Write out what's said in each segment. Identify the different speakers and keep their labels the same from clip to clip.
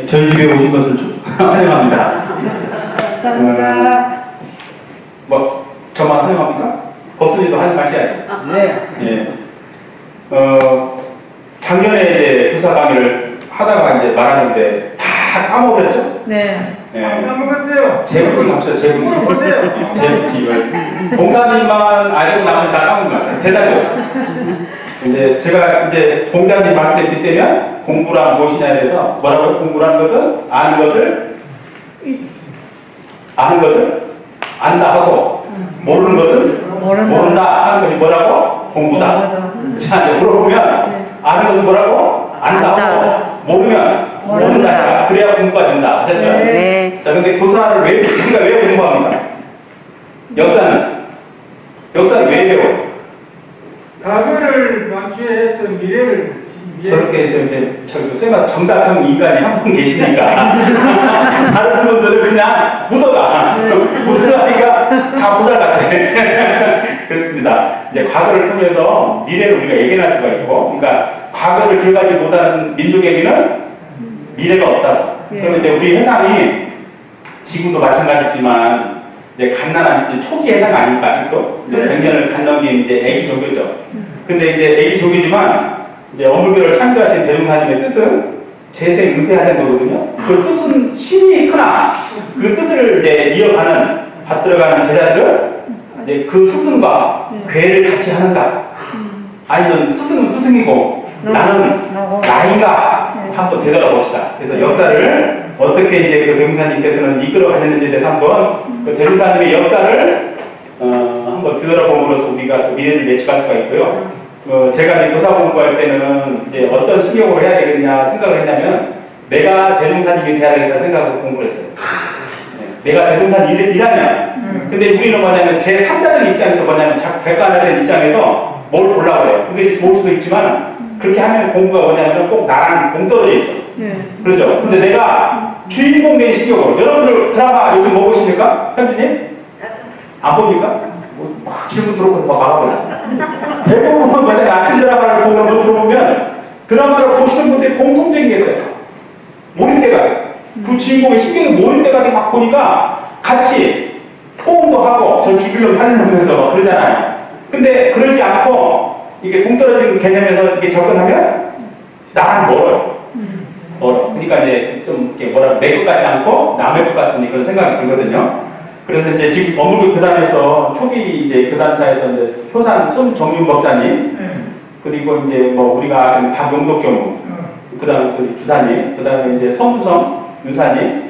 Speaker 1: 저희 집에 오신 것을 환영합니다.
Speaker 2: 감사합니다.
Speaker 1: 저만 환영합니까? 법순이도 환영하셔야죠.
Speaker 2: 네.
Speaker 1: 예. 작년에 이제 교사 강의를 하다가 이제 말하는데 다 까먹었죠?
Speaker 2: 네.
Speaker 1: 예.
Speaker 3: 까먹었어요.
Speaker 1: 제부팅 합시다, 제부팅.
Speaker 3: 물어보세요.
Speaker 1: 제부팅을. 봉사님만 아시고 나머지 다 까먹은 것 같아요. 대답이 없어요. 이제 제가 이제 봉자님 말씀해 드리면 공부란 무엇이냐에 대해서 뭐라고요? 공부라는 것은 아는 것을 안다 하고 모르는 것은 모른다 하는 것이 뭐라고? 공부다. 자, 이제 물어보면 아는 것은 뭐라고? 안다 하고 모르면 모른다. 그래야 공부가 된다. 아셨죠?
Speaker 2: 네.
Speaker 1: 자, 근데 교사를 우리가 왜 공부합니까? 역사는 왜 배워?
Speaker 3: 과거를 만취해서 미래를
Speaker 1: 저렇게 소위 말 정답형 인간이 한 분 계시니까 다른 분들은 그냥 묻어가니까 다 보살 같아. 그렇습니다. 이제 과거를 통해서 미래를 우리가 예견할 수가 있고, 그러니까 과거를 기억하지 못하는 민족에게는 미래가 없다. 그러면 이제 우리 해상이 지금도 마찬가지지만 이제 갓난한 이제 초기 해상 아닙니까? 아직도 이제 100년을 갓 넘긴 이제 애기 종교죠. 근데 이제 애기 종교지만 이제 어물교를 창조하신 대종사님의 뜻은 재생응세하신 거거든요. 그 뜻은 심히 크나 그 뜻을 이제 이어가는 받들어가는 제자들은 이제 그 스승과 괴를 같이 하는가, 아니면 스승은 스승이고 나는 나인가 한번 되돌아봅시다. 그래서 역사를 어떻게 이제 그 대종사님께서는 이끌어 가셨는지에 대해서 한번 그 대종사님의 역사를 한번 되돌아봄으로써 우리가 또 미래를 예측할 수가 있고요. 제가 이제 교사 공부할 때는 이제 어떤 신경으로 해야 되겠냐 생각을 했냐면, 내가 대종사님이 돼야 되겠다 생각으로 공부를 했어요. 내가 대종사님이라면. 근데 우리는 뭐냐면 제 3자적 입장에서 뭐냐면 객관화된 입장에서 뭘 보려고 해요. 그게 좋을 수도 있지만 그렇게 하면 공부가 뭐냐면 꼭 나랑 동떨어져 있어. 그렇죠? 근데 내가 주인공 된 신경으로, 여러분들 드라마 요즘 뭐 보십니까? 현주님? 안 봅니까? 막 질문 들어보고 막 막아버렸어. 대부분 만약에 아침 드라마를 보면 들어보면 드라마를 보시는 분들이 공통적인 게 있어요. 몰입대가 돼. 그 주인공의 신경이 몰입대가 돼 막 보니까 같이 호응도 하고 저 죽이려고 살려면서 그러잖아요. 근데 그러지 않고 이게 동떨어진 개념에서 이게 접근하면 나랑 멀어요. 그러니까 이제 좀 이렇게 내 것 같지 않고 남의 것 같은 그런 생각이 들거든요. 그래서 이제 지금 어물교 교단에서 초기 이제 교단사에서 이제 효산 손정윤 목사님, 그리고 이제 뭐 우리가 아는 박용덕 교무, 그다음에 그 주사님, 그다음에 이제 성무성 윤사님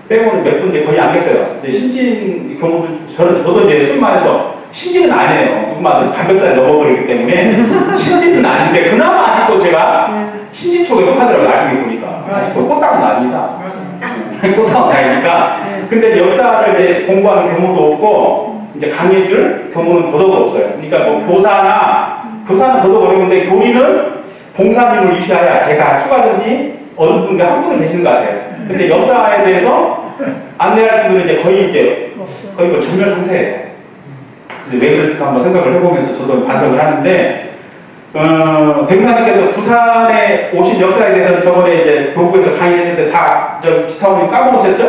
Speaker 1: 빼고는 몇 분 이제 거의 안 계세요. 이제 신진 교무들 저도 이제 소위 말해서 신진은 아니에요. 누구마다 반백살이 넘어버리기 때문에 신진은 아닌데 그나마 아직도 제가 신진 쪽에 속하더라고요. 나중에 보니까 아직도 꽃다운 아닙니다. 꽃다운 아니니까. 근데 역사를 이제 공부하는 교무도 없고 이제 강의해줄 교무는 더더욱 없어요. 그러니까 뭐 교사는 더더욱 어려운데 교리는 봉사님을 유시하여 제가 추가든지 어느 분과 한 분은 계시는 것 같아요. 근데 역사에 대해서 안내할 분들은 이제 거의 뭐 전멸 상태예요. 왜 그랬을까 한번 생각을 해보면서 저도 반성을 하는데, 백마님께서 부산에 오신 역사에 대해서는 저번에 이제 교국에서 강의했는데 다 지타오님 까먹으셨죠?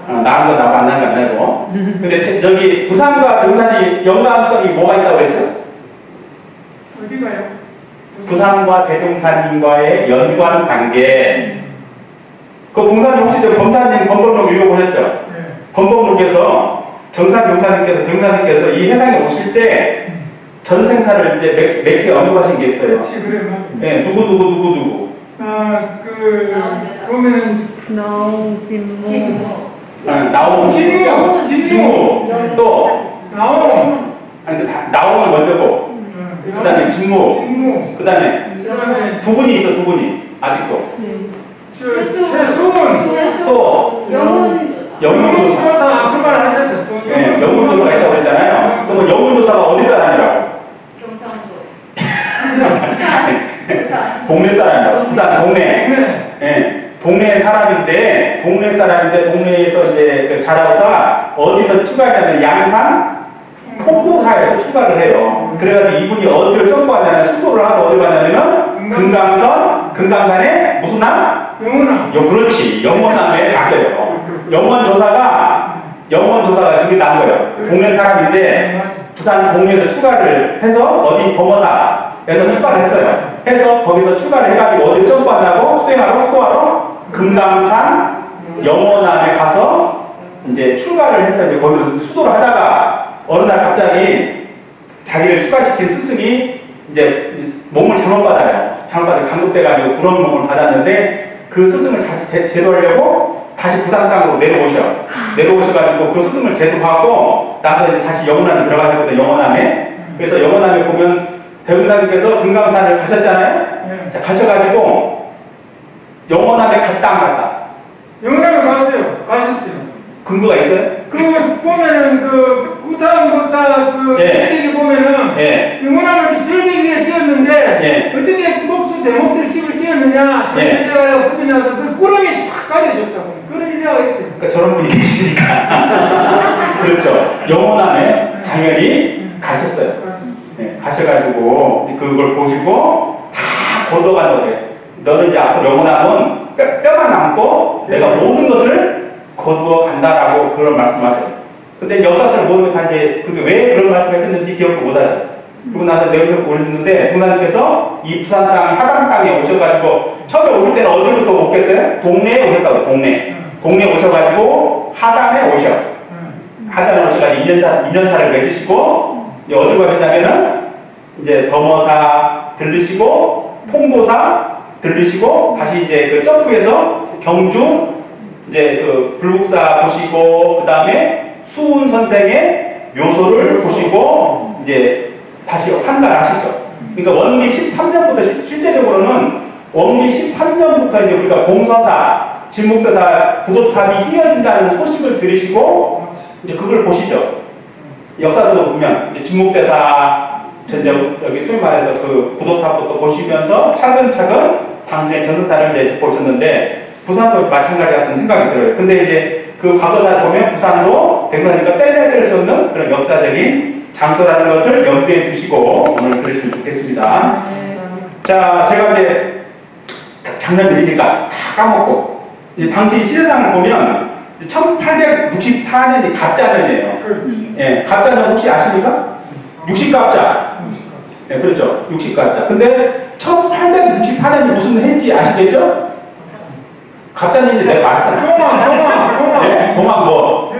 Speaker 1: 나은 건 나고 안 나은 건 안 나고. 근데 저기 부산과 대종산이 연관성이 뭐가 있다고 그랬죠?
Speaker 3: 어디가요?
Speaker 1: 부산과 대종산님과의 연관 관계. 그 봉사님 혹시 범사님 건법록 읽어보셨죠? 건법록에서 정산 용사님께서 대종사님께서 이 해상에 오실 때 전생사를 이제 몇 개 언급하신 게 있어요.
Speaker 3: 그렇지, 그래, 맞아.
Speaker 1: 네, 누구.
Speaker 3: 보면은
Speaker 2: 나옹, 진무.
Speaker 1: 나옹, 진무, 또
Speaker 3: 나옹,
Speaker 1: 나옹을 먼저 보. 그 다음에 진무, 그 다음에 두 분이 있어, 두 분이 아직도.
Speaker 3: 최수은,
Speaker 1: 또 영문조사.
Speaker 3: 그 말 하셨어.
Speaker 1: 네, 영문조사가 있다고 했잖아요. 그러면 영문조사가 어디 사람이라고? 동네 사람이라고. 부산 동네. 네, 동네 사람인데 동네에서 이제 자라오다가 어디서 추가하냐면 양산 폭포사에서 추가를 해요. 그래가지고 이분이 어디를 점프하냐면 수도를 하고 어디 가냐면 금강선 금강산에 무슨 남?
Speaker 3: 영원함.
Speaker 1: 그렇지. 영원함에 갔어요. 영원조사가 그게 난 거예요. 동네 사람인데 부산 동네에서 추가를 해서 어디 범어사에서 추가를 했어요. 해서 거기서 추가를 해가지고 어디 점프한다고 수행하러 금강산 영원함에 가서 이제 출가를 해서 이제 거기서 수도를 하다가 어느 날 갑자기 자기를 추가시킨 스승이 이제 몸을 잘못 받아요. 잘못 받아 감독돼가지고 그런 몸을 받았는데 그 스승을 제도하려고 다시 부산 땅으로 내려오셔가지고 그 스승을 제도하고 나서 이제 다시 영원함에 들어가셨거든요. 영원함에. 그래서 영원함에 보면 대금사님께서 금강산을 가셨잖아요. 자, 가셔가지고 영원함에 갔다 안 갔다.
Speaker 3: 영원함에 가셨어요.
Speaker 1: 근거가 있어요?
Speaker 3: 그 보면은 그 구타원법사 그
Speaker 1: 예.
Speaker 3: 일기 보면은
Speaker 1: 예.
Speaker 3: 영원함을 절기 위해 지었는데
Speaker 1: 예.
Speaker 3: 어떻게 목수 대목들 집을 지었느냐
Speaker 1: 예.
Speaker 3: 전체가 급이 나서 그 구름이 싹 가려졌다고 그런 일화가 있어요.
Speaker 1: 그러니까 저런 분이 계시니까. 그렇죠. 영원함에 당연히 가셨어요. 네, 가셔가지고 그걸 보시고 다 거둬간 거예요. 너는 이제 앞으로 영원함은 뼈만 남고 내가 모든 것을 거두어 간다라고 그런 말씀하셔요. 근데 역사를 모르고 이제 그게 왜 그런 말씀을 했는지 기억도 못하죠. 그리고 나서 내용을 보여주는데 부모님께서 이 부산 땅 하단 땅에 오셔가지고 처음에 오실 때는 어디부터 오겠어요? 동네에 오셨다고. 동네에 오셔가지고 하단에 하단에 오셔가지고 2년사를 맺으시고 이제 어디로 가셨냐면은 이제 덤어사 들르시고 통도사 들르시고 다시 이제 그 점프해서 경주 이제 그 불국사 보시고 그 다음에 수훈 선생의 묘소를 보시고 이제 다시 환갑하시죠. 그러니까 원기 13년부터 실제적으로는 원기 13년부터 이제 우리가 봉서사, 진묵대사, 구도탑이 휘어진다는 소식을 들으시고 이제 그걸 보시죠. 역사서도 보면 이제 진묵대사 여기 소위 말해서 그 구도탑부터 보시면서 차근차근 당신의 전사를 이제 보셨는데 부산도 마찬가지 같은 생각이 들어요. 근데 이제 그 과거사를 보면 부산도 대구사니까 뗄래야 수 없는 그런 역사적인 장소라는 것을 염두에 두시고 오늘 들으시면 좋겠습니다. 자, 제가 이제 작년들이니까 다 까먹고 이제 당시 시대상을 보면 1864년이 갑자년이에요. 예, 갑자년 혹시 아십니까? 60갑자. 예, 그렇죠. 60갑자. 근데 1864년이 무슨 해인지 아시겠죠? 갑자년인지 내가 말했잖아. 예, 동학 뭐.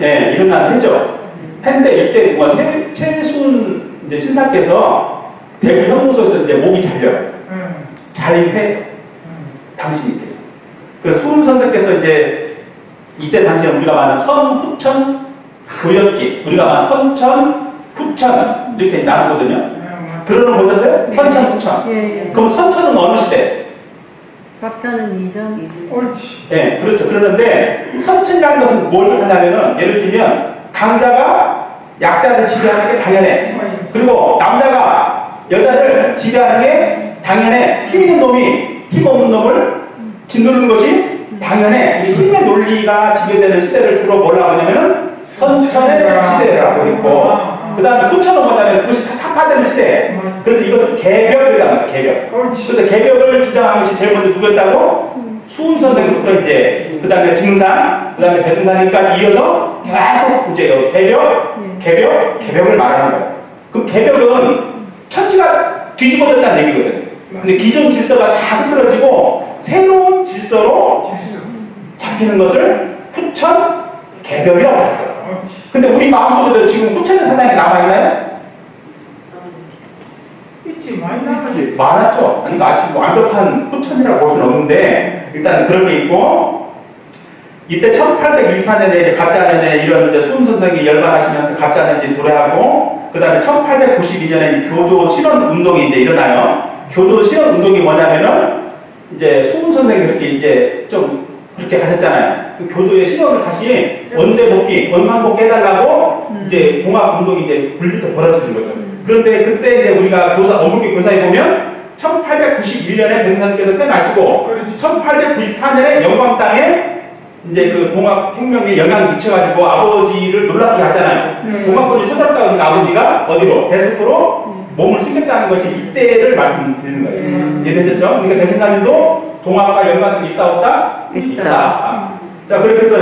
Speaker 1: 예, 일어난 해죠. 했는데 이때 누가 최순 이제 신사께서 대구 형무소에서 이제 목이 잘려요. 잘해요. 당신님께서. 그래서 수훈 선생께서 이제 이때 당시에 우리가 말하는 선, 후천, 도엽기, 우리가 말하는 선천, 후천 이렇게 나누거든요. 들어는 보셨어요? 선천, 후천.
Speaker 2: 예, 예.
Speaker 1: 그럼 선천은 어느 시대?
Speaker 2: 갑자는 이전.
Speaker 3: 옳지.
Speaker 1: 예, 그렇죠. 그러는데 선천이라는 것은 뭘 뜻하냐면은 예를 들면 강자가 약자를 지배하는 게 당연해. 그리고 남자가 여자를 지배하는 게 당연해. 힘 있는 놈이 힘 없는 놈을 짓누르는 것이 당연해. 이 힘의 논리가 지배되는 시대를 주로 뭐라고 하냐면은 선천의 시대라고 했고, 그 다음에 후천은 뭐냐면 그것이 타파되는 시대. 그래서 이것을 개벽이라고 합니다. 개벽. 그래서 개벽을 주장한 것이 제일 먼저 누구였다고? 수훈 선생부터 이제 그 다음에 증산, 그 다음에 대등산까지 이어서 계속 이제 개벽을 말하는 거예요. 그럼 개벽은 천지가 뒤집어졌다는 얘기거든요. 근데 기존 질서가 다 흐트러지고 새로운 질서로 잡히는 것을 후천 개벽이라고 했어요. 근데 우리 마음속에도 지금 후천의 사상이 남아있나요?
Speaker 3: 있지, 많이 남았지.
Speaker 1: 많았죠. 그러니까 아직 완벽한 후천이라고 볼 수는 없는데 일단 그런 게 있고, 이때 1864년에 갑자년에 이런 이제 수훈 선생이 열반하시면서 갑자년이 도래하고, 그 다음에 1892년에 교조 실현 운동이 이제 일어나요. 교조 실현 운동이 뭐냐면은 이제 수훈 선생이 그렇게 이제 좀 그렇게 하셨잖아요. 그 교조의 실현을 다시 원상복귀 해달라고 이제 동학 운동이 이제 불부터 벌어지는 거죠. 그런데 그때 이제 우리가 어물교 교사에 보면 1891년에 대통령께서 태어나시고 1894년에 영광 땅에 이제 그 동학혁명에 영향을 미쳐가지고 아버지를 놀랍게 하잖아요. 동학군이 쳐들었다 보니까 아버지가 어디로? 대숙으로 몸을 숨겼다는 것이 이때를 말씀드리는 거예요. 이해되셨죠? 그러니까 대문사님도 동화가 연관성이 있다 없다? 있다. 자, 그렇게 해서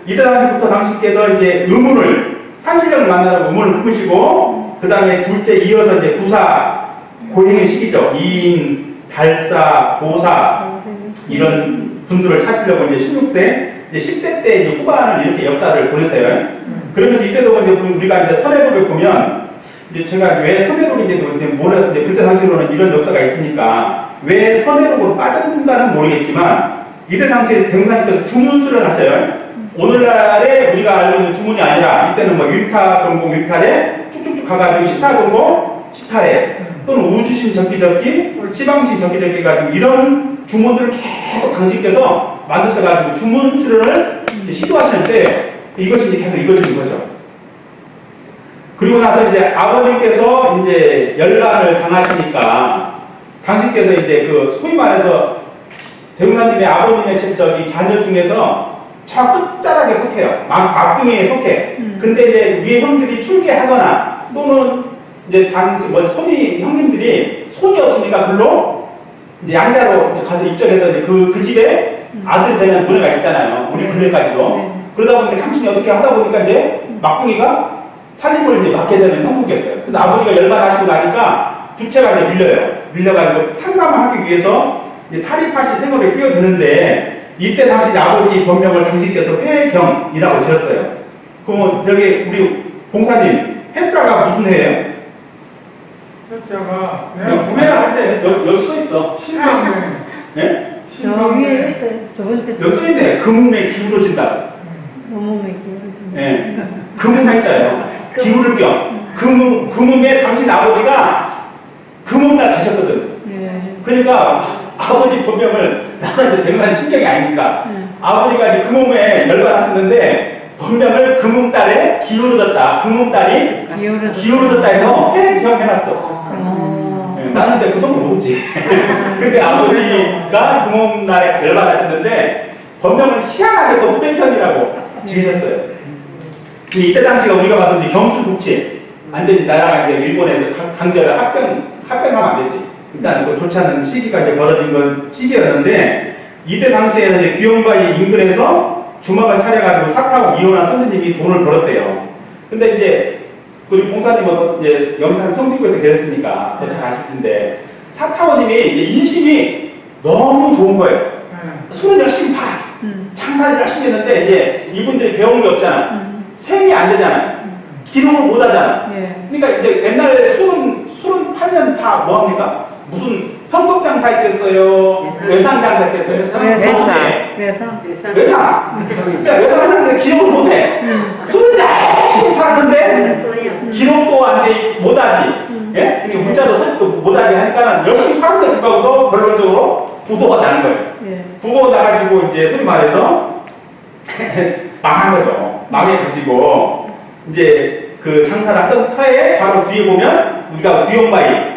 Speaker 1: 이때 당시부터 당신께서 이제 의문을 산신령을 만나는 의문을 품으시고 그 다음에 둘째 이어서 이제 구사 고행의 시기죠. 이인, 달사, 보사 이런 분들을 찾으려고 이제 16대, 이제 10대 때 이제 후반을 이렇게 역사를 보내세요. 그러면서 이때도 이제 우리가 이제 선해록을 보면 이제 제가 왜 선해록인지도 몰라서 이제 그때 당시로는 이런 역사가 있으니까 왜 선해록으로 빠졌는가는 모르겠지만 이때 당시에 대문사님께서 주문수를 하셔요. 오늘날에 우리가 알고 있는 주문이 아니라 이때는 뭐 유타, 동공, 유타래 쭉쭉쭉 가가지고 시타, 동공, 시타래 또는 우주신, 적기적기, 시방신, 적기적기 가지고 이런 주문들을 계속 당신께서 만드셔가지고 주문 수련을 시도하시는데 이것이 이제 계속 이루어지는 거죠. 그리고 나서 이제 아버님께서 이제 열반을 당하시니까 당신께서 이제 그 소위 말해서 대문사님의 아버님의 저기 자녀 중에서 저 끝자락에 속해요. 막둥이에 속해. 근데 이제 위에 형들이 출계하거나 또는 이제 손이 형님들이 손이 없으니까 글로 이제 양자로 가서 입적해서 이제 그 집에 아들 되는 노래가 있잖아요. 우리 근래까지도. 그러다 보니까 당신이 어떻게 하다 보니까 이제 막둥이가 살림을 이제 맡게 되는 형국이었어요. 그래서 아버지가 열반하시고 나니까 부채가 이제 밀려가지고 탕감하기 위해서 이제 타리파시 생활에 뛰어드는데 이때 당시 아버지 본명을 당신께서 회경이라고 지었어요. 그럼 저기 우리 봉사님 회자가 무슨 회예요?
Speaker 3: 회자가 내가 구매할 때
Speaker 1: 여기 써 있어.
Speaker 3: 신명명.
Speaker 1: 네?
Speaker 2: 저 위에 있어요. 두 번째.
Speaker 1: 여기 써 있네. 금음에 기울어진다.
Speaker 2: 몸에 기울어진다.
Speaker 1: 네. 금음 회자예요. 기울을 겸. 금음에 당신 아버지가 금음날 가셨거든. 그러니까 아버지 본명을 나는 대문사님 신경이 아니니까 아버지가 이제 금음에 열반하셨는데 본명을 금음달에 기울어졌다. 금음달이 기울어졌다 해서 회경해놨어. 나는 이제 그 성을 모르지. 근데 아버지가 금음날에 열반하셨는데 본명을 희한하게 또 회경이라고 지으셨어요. 이때 당시가 우리가 봐서 이제 경수국치 완전히 나라가 이제 일본에서 강제로 합병하면 안 되지. 일단 그 좋지 않은 시기가 이제 벌어진 건 시기였는데 이때 당시에는 이제 귀영바위 인근에서 주막을 차려가지고 사타고 이혼한 선생님이 돈을 벌었대요. 근데 이제 우리 봉사님은 이제 영산 성지구에서 계셨으니까 더 잘 아실 텐데 사타오님이 이제 인심이 너무 좋은 거예요. 술은 열심히 팔아. 장사를 열심히 했는데 이제 이분들이 배운 게 없잖아. 생이 안 되잖아. 기록을 못 하잖아. 그러니까 이제 옛날에 술은 팔면 다 뭐합니까? 무슨 현금 장사 했겠어요? 외상 장사 했겠어요?
Speaker 2: 외상.
Speaker 1: 그러니까 외상하는데 기록을 못 해. 술을 열심히 팔았는데 기록도 안 돼, 못 하지. 예? 그러니까 문자도 사실도 못 하게 하니까 열심히 파는데 불구하고도 결론적으로 부도가 나는 거예요. 부도가 나가지고 이제 소위 말해서 망한 거죠. 망해가지고 이제 그 장사를 하던 터에 바로 뒤에 보면 우리가 귀용바위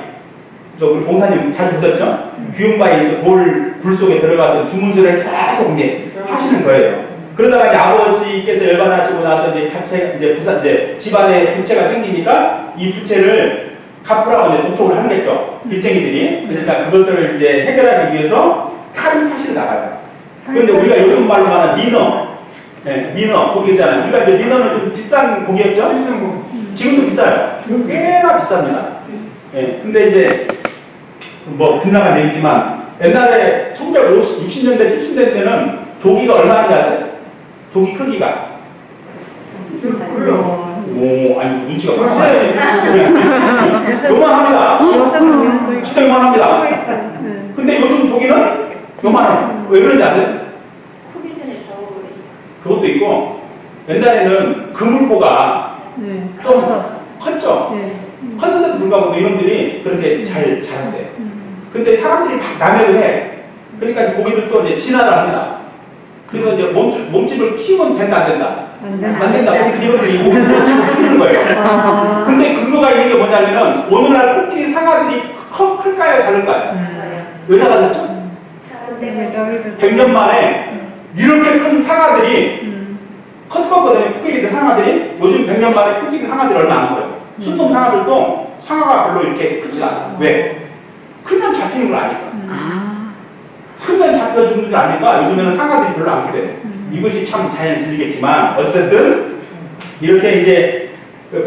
Speaker 1: 우리 봉사님 자주 보셨죠? 귀용바위 돌 속에 들어가서 주문술을 계속 이제 하시는 거예요. 그러다가 이제 아버지께서 열반하시고 나서 이제 집안에 부채가 생기니까 이 부채를 갚으라고 이제 도촉을 하겠죠. 빚쟁이들이. 그러니까 그것을 이제 해결하기 위해서 타리파시를 나가요. 그런데 우리가 요즘 말로 말하는 민어. 네, 민어, 고기 있잖아요. 우리가 이제 민어는 좀 비싼 고기였죠?
Speaker 3: 비싼 거.
Speaker 1: 지금도 비싸요. 꽤나 비쌉니다. 네, 근데 이제, 뭐, 빗나간 얘기지만, 옛날에 1960년대, 70년대 때는 조기가 얼마인지 아세요? 조기 크기가.
Speaker 3: 그래요.
Speaker 1: 오, 아니, 눈치가 봤어요. 요만합니다. 진짜 요만합니다. 근데 요즘 조기는 요만해요. 왜 그런지 아세요? 그것도 있고 옛날에는 그물고가 좀 컸죠. 컸는데도 불구하고 이놈들이 그렇게 잘 자란대요. 근데 사람들이 막 남용을 해. 그러니까 이제 고기들도 이제 진화를 합니다. 그래서 이제 몸집을 키우면 된다 안 된다? 안 된다. 그러니까 이것들이 몸집을 줄이는 거예요. 근데 근거가 있는 게 뭐냐면은 오늘날 코끼리 상아들이 클까요 작을까요? 왜 작았죠? 100년 만에 이렇게 큰 상아들이 커트거든요. 코끼리들 상아들이 요즘 100년 만에 코끼리 상아들이 얼마 안 커요. 순놈 상아들도 상아가 별로 이렇게 크지가 않아. 왜? 크면 잡히는 걸 아니까. 크면 잡혀주는 줄 아니까 요즘에는 상아들이 별로 안 크대. 이것이 참 자연 진리겠지만 어쨌든 이렇게 이제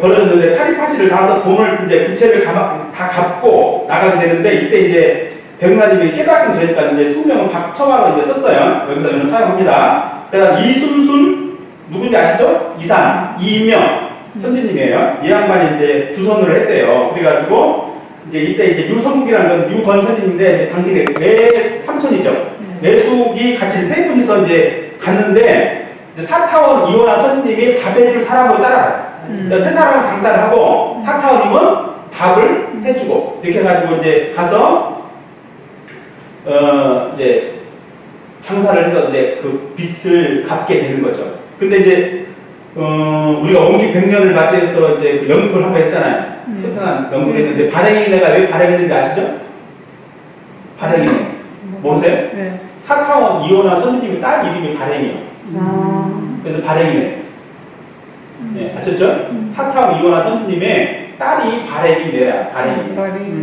Speaker 1: 벌어졌는데 파리파시를 가서 돈을 이제 부채를 다 갚고 나가게 되는데 이때 이제 백나님이 깨닫긴 전이니까 이제 숙명은 박첨하고 이제 썼어요. 여기서 저는 사용합니다. 그다음 이순순 누군지 아시죠? 이산 이인명 선생님이에요. 이 양반이 이제 주선을 했대요. 그래가지고 이제 이때 이제 유성국이라는 건 유건 선생님인데 당신의 내 삼촌이죠. 내숙이 같이 세 분이서 이제 갔는데 이제 사타원 이원한 선생님이 밥 해줄 사람으로 따라가요. 그러니까 세 사람은 장사를 하고 사타원님은 밥을 해주고 이렇게 해가지고 이제 가서 이제 장사를 해서 이제 그 빚을 갚게 되는 거죠. 근데 이제 우리가 원기 100년을 맞이해서 이제 그 연극을 한번 했잖아요. 편편한 연극을 했는데 발행인애가 왜 발행했는지 아시죠? 발행인애 모르세요?
Speaker 2: 네.
Speaker 1: 사타원 이원화 선생님의 딸 이름이 발행이에요. 그래서 발행이네. 네, 아셨죠? 사타원 이원화 선생님의 딸이 발행이네야, 발행이.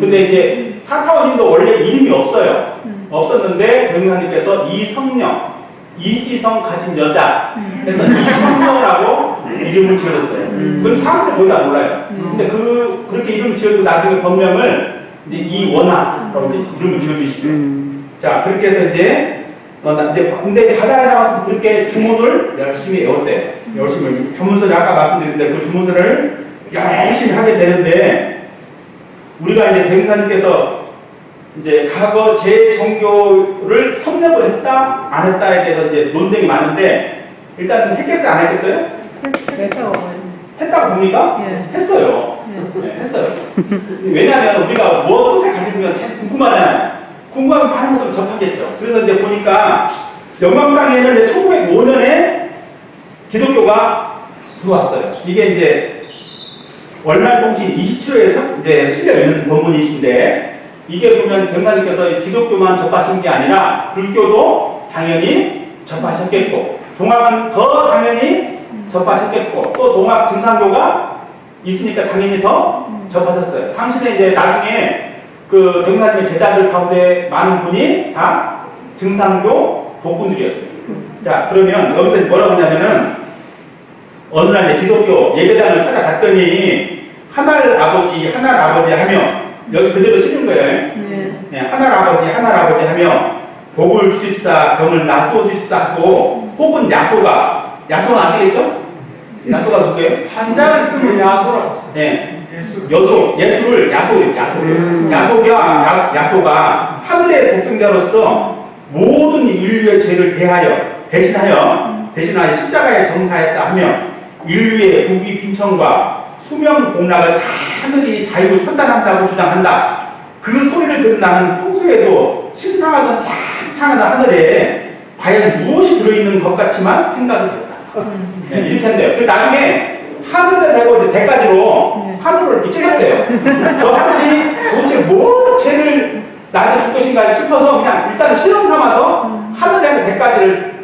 Speaker 1: 근데 이제 사타원님도 원래 이름이 없어요. 없었는데 백문하님께서 이성령, 이시성 가진 여자. 그래서 이성령이라고 이름을 지어줬어요. 그건 사람들이 거의 다 몰라요. 근데 그렇게 이름을 지어주고 나중에 법명을 이제 이원화라고 이제 이름을 지어주시죠. 자, 그렇게 해서 이제 근데 바다에 나가서 그렇게 주문을 열심히 외웠대요. 열심히 주문서를 아까 말씀드렸는데 그 주문서를 열심히 하게 되는데 우리가 이제 대흥사님께서 이제 과거 제 종교를 섭렵을 했다 안 했다에 대해서 이제 논쟁이 많은데 일단 했겠어요 안 했겠어요? 했다고 봅니까?
Speaker 2: 예.
Speaker 1: 했어요. 네, 했어요. 왜냐하면 우리가 뭐 뜻을 가지고 있는 게 궁금하잖아요. 궁금하면 바로 접하겠죠. 그래서 이제 보니까 영광당에는 이제 1905년에 기독교가 들어왔어요. 이게 이제 월말봉신 27호에 이제 실려있는 본문이신데 이게 보면 백마님께서 기독교만 접하신 게 아니라 불교도 당연히 접하셨겠고 동학은 더 당연히 접하셨겠고 또 동학 증상교가 있으니까 당연히 더 접하셨어요. 당신의 이제 나중에 그 백마님의 제자들 가운데 많은 분이 다 증상교 복분들이었어요. 자, 그러면 여기서 뭐라고 하냐면은 어느 날 이제 기독교 예배당을 찾아갔더니 하늘 아버지 하며 여기 그대로 쓰는 거예요. 네, 하늘 아버지 하며 복을 주십사 병을 나수어 주십사 하고 혹은 야소는 아시겠죠? 야소가 누구예요?
Speaker 3: 한자를 쓰면 야소라고 써요.
Speaker 1: 네. 예수를 야소가 하늘의 독생자로서 모든 인류의 죄를 대신하여 십자가에 정사했다 하며 인류의 부귀 빈천과 수명 공락을 다 하늘이 자유 천단한다고 주장한다. 그 소리를 듣는 나는 평소에도 신성하던 창창하던 하늘에 과연 무엇이 들어있는 것 같지만 생각이 들었다. 네, 이렇게 한대요. 그 나중에 하늘에 대고 이제 대가지로 하늘을 이렇게 찔렀대요. 저 하늘이 도대체 뭘 죄를 나한테 줄 것인가 싶어서 그냥 일단 실험 삼아서 하늘에 대가지를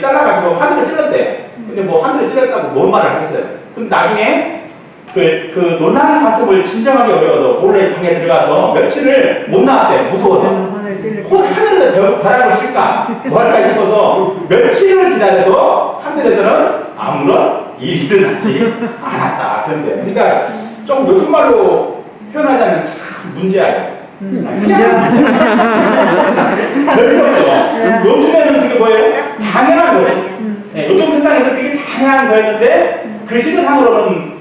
Speaker 1: 잘라가지고 하늘을 찔렀대요. 근데 뭐 하늘을 찔렀다고 뭔 말을 하겠어요. 그럼 나중에 그 논란을 가슴을 진정하기 어려워서 몰래 방에 들어가서 며칠을 못 나왔대요. 무서워서. 하늘에서 벼락을 칠까? 뭐 할까 싶어서 며칠을 기다려도 하늘에서는 아무런 일이 일어나지 않았다. 그런데. 그러니까 좀 요즘 말로 표현하자면 참 문제예요. 별수없죠. 요즘에는 그게 뭐예요? 당연한 거죠. 네, 요즘 세상에서 그게 당연한 거였는데 그 시대상으로는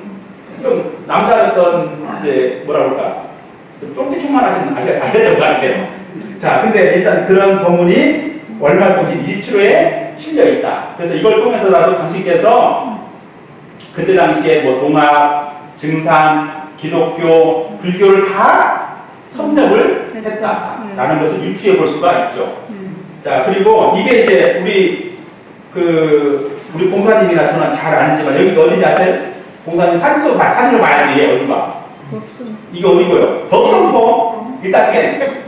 Speaker 1: 좀 남다랐던 이제 뭐라 그럴까 좀 똥기충만하신 아셨던 것 같아요. 자, 근데 일단 그런 본문이 월말봉신 27호에 실려 있다. 그래서 이걸 통해서라도 당신께서 그때 당시에 뭐 동학, 증상, 기독교, 불교를 다 섭렵을 했다라는 것을 유추해 볼 수가 있죠. 자, 그리고 이게 이제 우리 공사님이나 저는 잘 아는지만 여기가 어딘지 아세요? 공사님 사진을 봐야 돼. 어디가? 이게 어디고요? 덕성포. 일단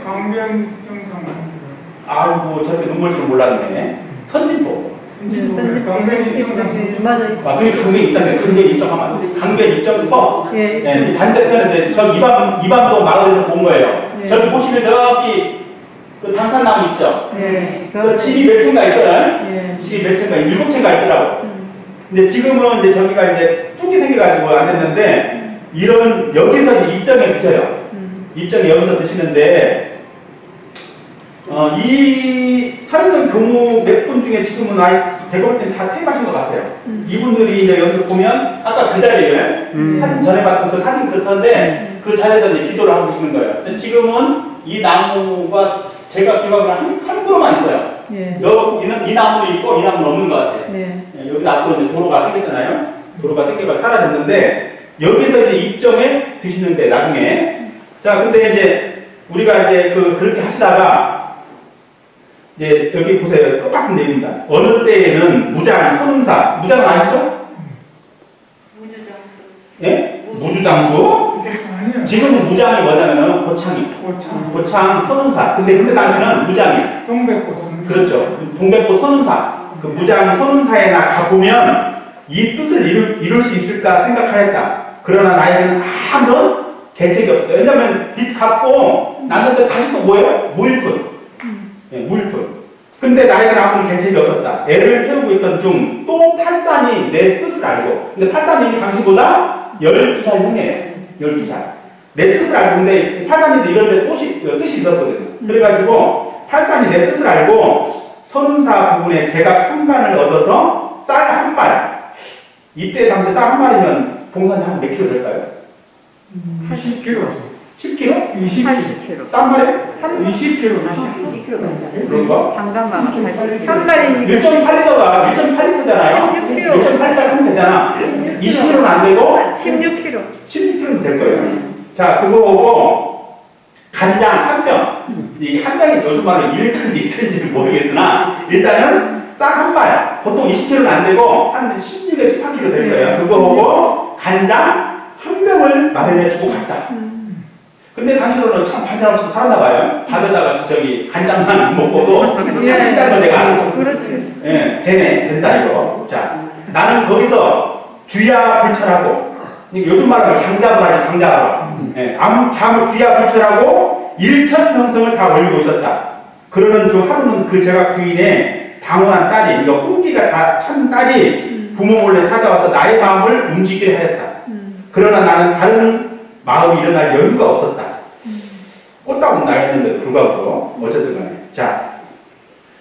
Speaker 3: 강변 정상.
Speaker 1: 아이고 저렇게 눈물 줄 몰랐네. 선진포.
Speaker 3: 선진국 강변 입증상
Speaker 2: 맞아요.
Speaker 1: 아, 그게 강변 입장이에요. 강변 입장하면 안 돼. 강변 입장부터
Speaker 2: 예.
Speaker 1: 이 반대편인데 저 이반동 마을에서 본 거예요.
Speaker 2: 예.
Speaker 1: 저기 보시면 저기 그 당산나무 있죠?
Speaker 2: 예.
Speaker 1: 그 집이 몇 채인가 있어요.
Speaker 2: 예.
Speaker 1: 집이 몇 채인가 7채인가 있더라고. 근데 지금은 이제 저기가 이제 뚝이 생겨가지고 안 됐는데 이런 여기서 이제 입점에 드셔요. 입점에 여기서 드시는데 이 서 있는 교무 몇 분 중에 지금은 제가 볼 때는 다 퇴임하신 것 같아요. 이분들이 이제 여기 보면 아까 그 자리에 사진 전에 봤던 그 사진 그렇던데 그 자리에서 이제 기도를 하고 계시는 거예요. 근데 지금은 이 나무가 제가 기억하기로는 한 그루만 있어요.
Speaker 2: 예.
Speaker 1: 여기는 이 나무도 있고 이 나무는 없는 것 같아요.
Speaker 2: 네.
Speaker 1: 여기 앞으로 이제 도로가 생겼잖아요. 도로가 생겨가 사라졌는데 여기서 이제 입점에 드시는데 나중에 자 근데 이제 우리가 이제 그렇게 하시다가 이제 여기 보세요. 똑같은 내용입니다. 어느 때에는 무장, 선운사 무장은 아시죠? 예? 무주장수.
Speaker 3: 아니요.
Speaker 1: 지금은 무장이 뭐냐면은 고창이. 고창, 선운사. 근데 당시는 무장이에요.
Speaker 3: 동백꽃은
Speaker 1: 그렇죠. 동백꽃 선운사. 그 무장 선운사에 나 가보면 이 뜻을 이룰 수 있을까 생각하였다. 그러나 나에게는 아무런 계책이 없다. 왜냐면 빚 갚고 났는데 다시 또 뭐예요? 무일푼. 예, 무일푼. 근데 나에게는 아무런 계책이 없었다. 애를 태우고 있던 중 또 팔산이 내 뜻을 알고. 근데 팔산이 당신보다 12살 형이에요. 12살. 내 뜻을 알고. 근데 팔산이도 이런 데 뜻이 있었거든요. 그래가지고 팔산이 내 뜻을 알고 선운사 부분에 제가 한 마리를 얻어서 쌀 한 마리. 이때 당시 쌀 한 마리면 봉산이 한 몇 킬로 될까요?
Speaker 3: 10kg.
Speaker 1: 10킬로?
Speaker 3: 20kg.
Speaker 1: 쌀 한 마리?
Speaker 3: 20kg.
Speaker 1: 그런가?
Speaker 2: 당감만 한 마리니까
Speaker 1: 1.8리터가 1.8리터잖아요.
Speaker 2: 16kg.
Speaker 1: 1.8리터 하면 되잖아. 20킬로는 안 되고
Speaker 2: 16kg.
Speaker 1: 16킬로는 될 거예요. 자, 그거 보고 간장 한 병. 이 한 병이 요즘 말로 1리터인지 2리터인지는 모르겠으나 일단은 쌀 한 발. 보통 20킬로는 안 되고 한 16에서 18킬로 될 거예요. 그거 보고 간장 한 병을 마련해 주고 갔다. 근데 당신으로는 참 반찬없이 살았나 봐요. 밥에다가 저기 간장만 먹고도 살수 있다는 걸 내가 알았어.
Speaker 2: 그렇지.
Speaker 1: 예, 된다 이거. 자, 나는 거기서 주야 불철하고 요즘 말하면 장작을 하죠. 장작을. 예, 잠을 주야 불철하고 일천평생을 다 올리고 있었다. 그러는 중 하루는 그 제가 부인의 당원한 딸이, 이거 홍기가 다 찬 딸이 부모 몰래 찾아와서 나의 마음을 움직이게 하였다. 그러나 나는 다른 마음이 일어날 여유가 없었다. 꽃다운 나이였는데도 불구하고 어쨌든 간에. 자,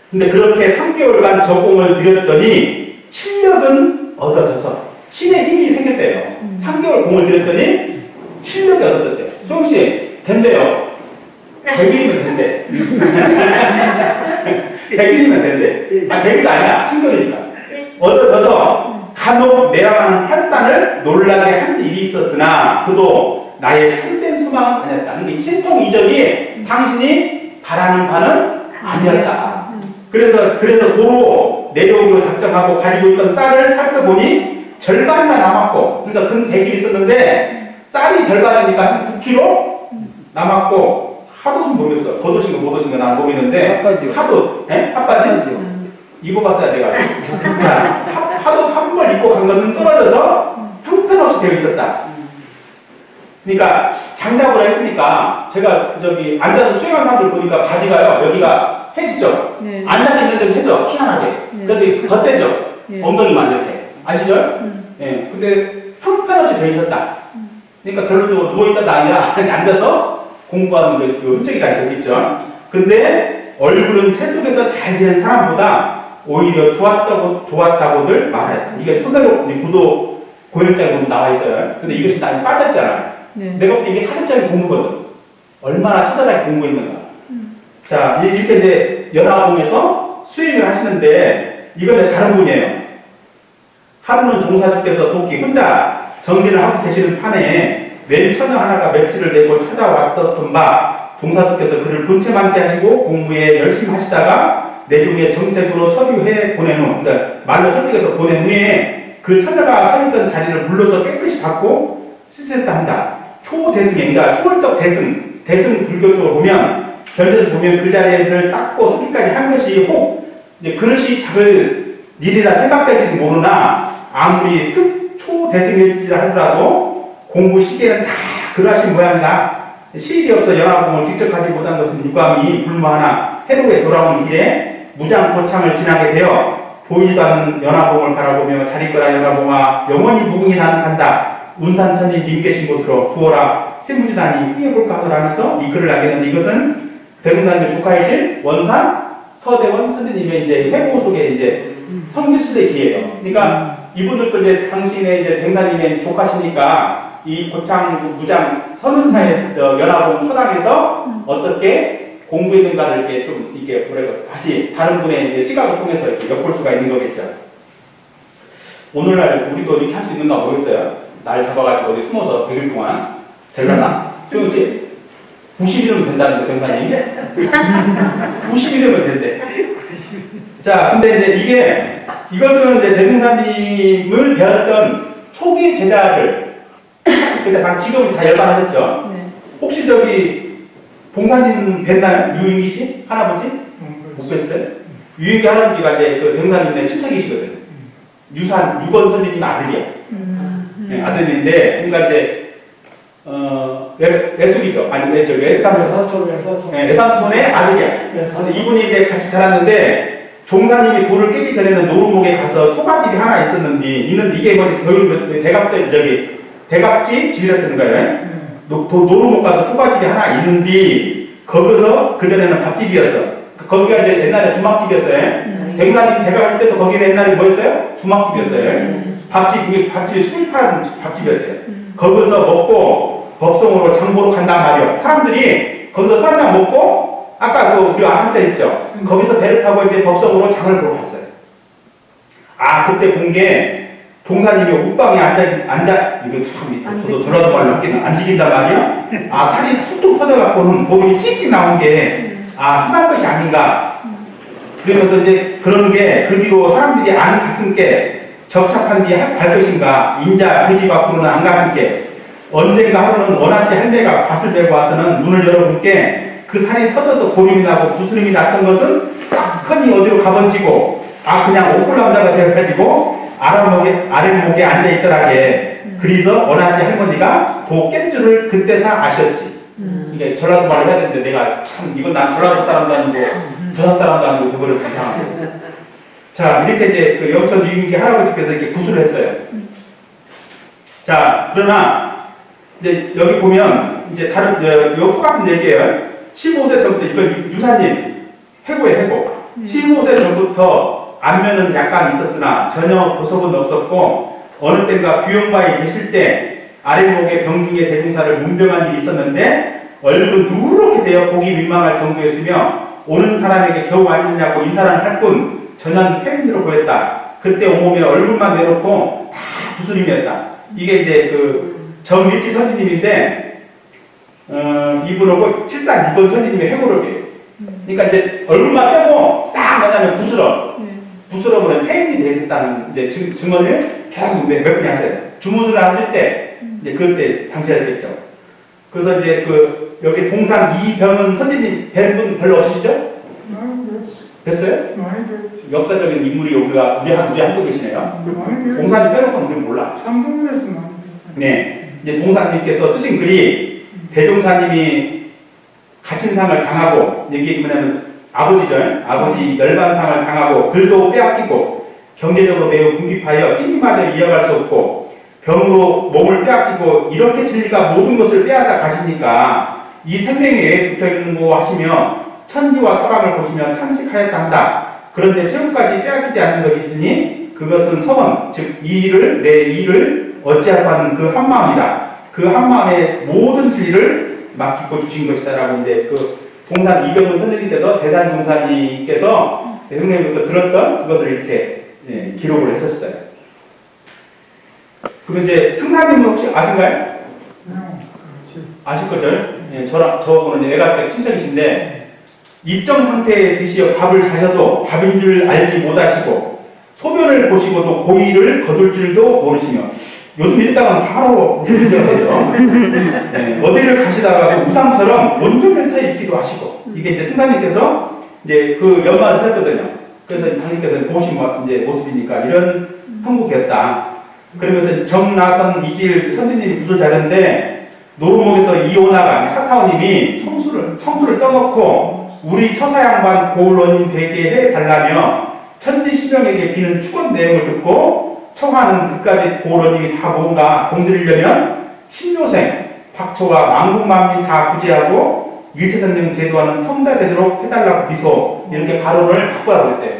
Speaker 1: 근데 그렇게 3개월간 저공을 들였더니 실력은 얻어져서 신의 힘이 생겼대요. 3개월 공을 들였더니 실력이 얻어졌대요. 조금씩 된대요. 100일이면 된대. 100일이면 된대. 아, 100일도 아니야. 3개월이니까. 얻어져서 간혹 내려가는 팔산을 놀라게 한 일이 있었으나 그도 나의 참된 소망은 아니었다. 근데 이 신통 이적이 당신이 바라는 바는 아니었다. 그래서 도로 내려오기로 작정하고 가지고 있던 쌀을 살펴보니 절반이나 남았고, 그러니까 근 100일 있었는데 쌀이 절반이니까 한 9kg 남았고, 하도는 모르겠어. 겉옷인가 못 옷인가 난 모르겠는데 하도, 예? 핫바지? 입어봤어야 돼가. 자, 하도 한 벌 입고 간 것은 떨어져서 형편없이 되어 있었다. 그러니까 장작으로 했으니까 제가 저기 앉아서 수행한 사람들 보니까 바지가요 여기가 해지죠.
Speaker 2: 네.
Speaker 1: 앉아서 있는데도 해죠. 희한하게.
Speaker 2: 네.
Speaker 1: 그래서 덧대죠.
Speaker 2: 네.
Speaker 1: 엉덩이만 이렇게. 아시죠? 예. 근데 형편없이 되어 있었다. 그러니까 결론적으로 누워있다가 아니라 앉아서 공부하는 게 그 흔적이 다 있겠죠. 근데 얼굴은 세속에서 잘 지낸 사람보다 오히려 좋았다고들 말했다. 이게 손대로 구도 고열장에 보면 나와 있어요. 근데 이것이 나한테 빠졌잖아요.
Speaker 2: 네.
Speaker 1: 내가 볼 때 이게 사전적인 공부거든. 얼마나 처절하게 공부했는가. 자, 이렇게 이제 연화봉에서 수행을 하시는데 이건 다른 분이에요. 하루는 종사주께서 도끼 혼자 정진을 하고 계시는 판에 맨 처녀 하나가 맵시를 내고 찾아왔던 바 종사주께서 그를 본체만치 하시고 공부에 열심히 하시다가 내중에 정색으로 서류해 보낸 후, 그러니까 말로 설득해서 보낸 후에 그 처녀가 서 있던 자리를 물로서 깨끗이 닦고 씻었다 한다. 초대승에, 그러니까 초월적 대승 불교 쪽으로 보면, 견제에서 보면 그 자리를 닦고 섞기까지 한 것이 혹, 이제 그릇이 작을 일이라 생각될지도 모르나 아무리 초대생일지라 하더라도 공부 시기에는 다 그러하신 모양이다. 시일이 없어 연화봉을 직접 하지 못한 것은 유감이 불무하나 해로에 돌아오는 길에 무장고창을 지나게 되어 보이지도 않는 연화봉을 바라보며 잘 있거라 연화봉아 영원히 무궁이 나는 간다. 운산천이 님 계신 곳으로 부어라 세무지단이 흥해볼까 하더라 하면서 이 글을 남겼는데 이것은 대동단의 조카이신 원산 서대원 선생님의 이제 회고 속에 이제 성지수대 기예요. 그러니까 이분들도 이제 당신의 이제 댕사님의 조카시니까 이 고창 무장 선운사의 연화봉 초당에서 어떻게 공부했는가를 이렇게 좀 이렇게 뭐랄까 다시 다른 분의 이제 시각을 통해서 이렇게 엿볼 수가 있는 거겠죠. 오늘날 우리도 이렇게 할 수 있는가 모르겠어요. 날 잡아가지고 어디 숨어서 100일 동안 되려나? 좀 이제 90일이면 된다는데 병사님 90일이면 된대. 자, 근데 이제 이것은 이제 대동사님을 배웠던 초기 제자들 그때 지금 다 열반하셨죠?
Speaker 2: 네.
Speaker 1: 혹시 저기 봉사님 뵀나요? 유인기 씨? 할아버지? 못 뵀어요? 유인기 할아버지가 이제 그 대동사님의 친척이시거든. 유건 선생님 아들이야. 네, 아들인데, 그러니까 이제 외숙이죠. 아니 저기 외삼촌의 아들이야. 그래서 이분이 이제 같이 자랐는데 종사님이 돌을 깨기 전에는 노루목에 가서 초가집이 하나 있었는데 이게 뭐 대갑집 집이랬던 거예요. 노루목 가서 초가집이 하나 있는데 거기서 그 전에는 밥집이었어. 거기가 이제 옛날에 주막집이었어요. 대구사님 대가 갈 때도 거기는 옛날에 뭐였어요? 주막집이었어요. 밥집이 술 파는 밥집이었대요. 거기서 먹고 법성으로 장보러 간단 말이요. 사람들이 거기서 술 한잔 먹고 아까 그 우리 아카자 있죠. 거기서 배를 타고 이제 법성으로 장을 보러 갔어요. 아 그때 본 게 동사님이 옷방에 앉아 이거 참 저도 돌아도 말로 안 지긴단 말이요. 아 살이 툭툭 터져갖고는 몸이 찢기 나온 게 희망 것이 아닌가. 그러면서 이제 그런 게 그 뒤로 사람들이 안 갔음께 적착한 뒤에 갈 것인가 인자 그 집 밖으로는 안 갔음께 언젠가 하루는 원하시 할매가 밭을 메고 와서는 문을 열어볼게 그 살이 터져서 고림이 나고 부스름이 났던 것은 싹하니 어디로 가번지고 그냥 옥골남자가 되어가지고 아랫목에 앉아있더라게. 그래서 원하시 할머니가 도 깬 줄을 그때서 아셨지. 이게 전라도 말을 해야 되는데 내가 참 이건 난 전라도 사람도 아니고 부산 사람도 아니고 돼버려서 이상하고. 자 이렇게 이제 그 영천 유인기 할아버지께서 이렇게 구술을 했어요. 자 그러나 이제 여기 보면 이제 다른 요 똑같은 얘기예요. 15세 전부터 이건 유사님 해고 15세 전부터 안면은 약간 있었으나 전혀 보석은 없었고 어느 때인가 귀영바에 계실 때 아랫목에 병중의 대중사를 문병한 일이 있었는데 얼굴은 누렇게 되어 보기 민망할 정도였으며 오는 사람에게 겨우 앉느냐고 인사를 할 뿐 전혀 폐민으로 보였다. 그때 온몸에 얼굴만 내놓고 다 부스림이었다. 이게 이제 그 정일지 선생님인데 이분하고 칠산 이번 선생님의 해고록이에요. 그러니까 이제 얼굴만 빼고 싹 뭐냐면 부스럼으로 폐인이 되셨다는 이제 증언을 계속 몇 분이 하셔야 돼요. 주무술을 하실 때 이제 그때 당시였겠죠. 그래서 이제 그 여기 동산 이병은 선생님 뵌 분 별로 없으시죠? 됐어요? 역사적인 인물이 우리 한국 계시네요. 동산이 빼놓고는 우리는 몰라.
Speaker 3: 삼동네에서
Speaker 1: 네, 이제 동산님께서 쓰신 글이 대종사님이 가친상을 당하고 이게 뭐냐면 아버지죠. 아버지 열반상을 당하고 글도 빼앗기고 경제적으로 매우 궁핍하여 끼니마저 이어갈 수 없고 병으로 몸을 빼앗기고 이렇게 진리가 모든 것을 빼앗아 가시니까 이 생명이 왜 붙어있는 거 하시며 천지와 사방을 보시면 탐식하였다 한다. 그런데 최후까지 빼앗기지 않는 것이 있으니 그것은 서원, 즉 내 일을 어찌하고 하는 그 한마음이다. 그 한마음의 모든 진리를 맡기고 주신 것이다라고 이제 그 동산 이병훈 선생님께서 대산 동산님께서 대통령부터 들었던 그것을 이렇게 기록을 하셨어요. 그럼 이제 승사님은 혹시 아신가요? 아실 거죠? 저하고는 이제 애가댁 친척이신데 입정 상태에 드시어 밥을 자셔도 밥인 줄 알지 못하시고 소변을 보시고도 고의를 거둘 줄도 모르시며 요즘 일당은 바로 문제가 되죠. 어디를 가시다가도 우상처럼 온종일 서 있기도 하시고 이게 이제 승사님께서 이제 그 연말을 하셨거든요. 그래서 당신께서 보신 이제 모습이니까 이런 형국이었다. 그러면서 정나선 이질 선생님이 구슬 자는데 노루목에서 이오나가 사타오님이 청수를 떠놓고 우리 처사양반 고을원님 되게 해달라며 천지신명에게 비는 축원 내용을 듣고 청하는 그까지 고을원님이 다 뭔가 공들이려면 신묘생 박초와 망국만민 다 구제하고 일체선령 제도하는 성자 되도록 해달라고 비소 이렇게 발언을 바꾸라고 했대요.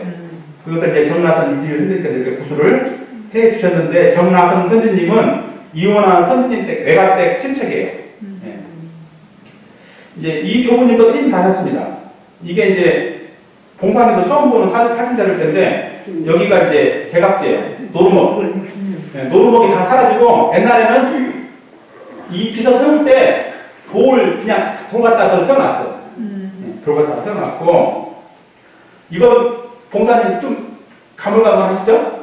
Speaker 1: 그것을 이제 정나선 이질 선생님께서 이렇게 구술을 해 주셨는데 정나선 선생님은 이혼한 선생님 댁 외가댁 친척이에요. 예. 이제 이 교부님도 팀 다녔습니다. 이게 이제 봉사님도 처음 보는 사진자를 텐데 여기가 이제 대각지예요. 노루목. 예, 노루목이 다 사라지고 옛날에는 이 비서 세울 때 그냥 돌 갖다 저 세워놨어. 예, 돌 갖다 세워놨고 이건 봉사님 좀 가물가물하시죠?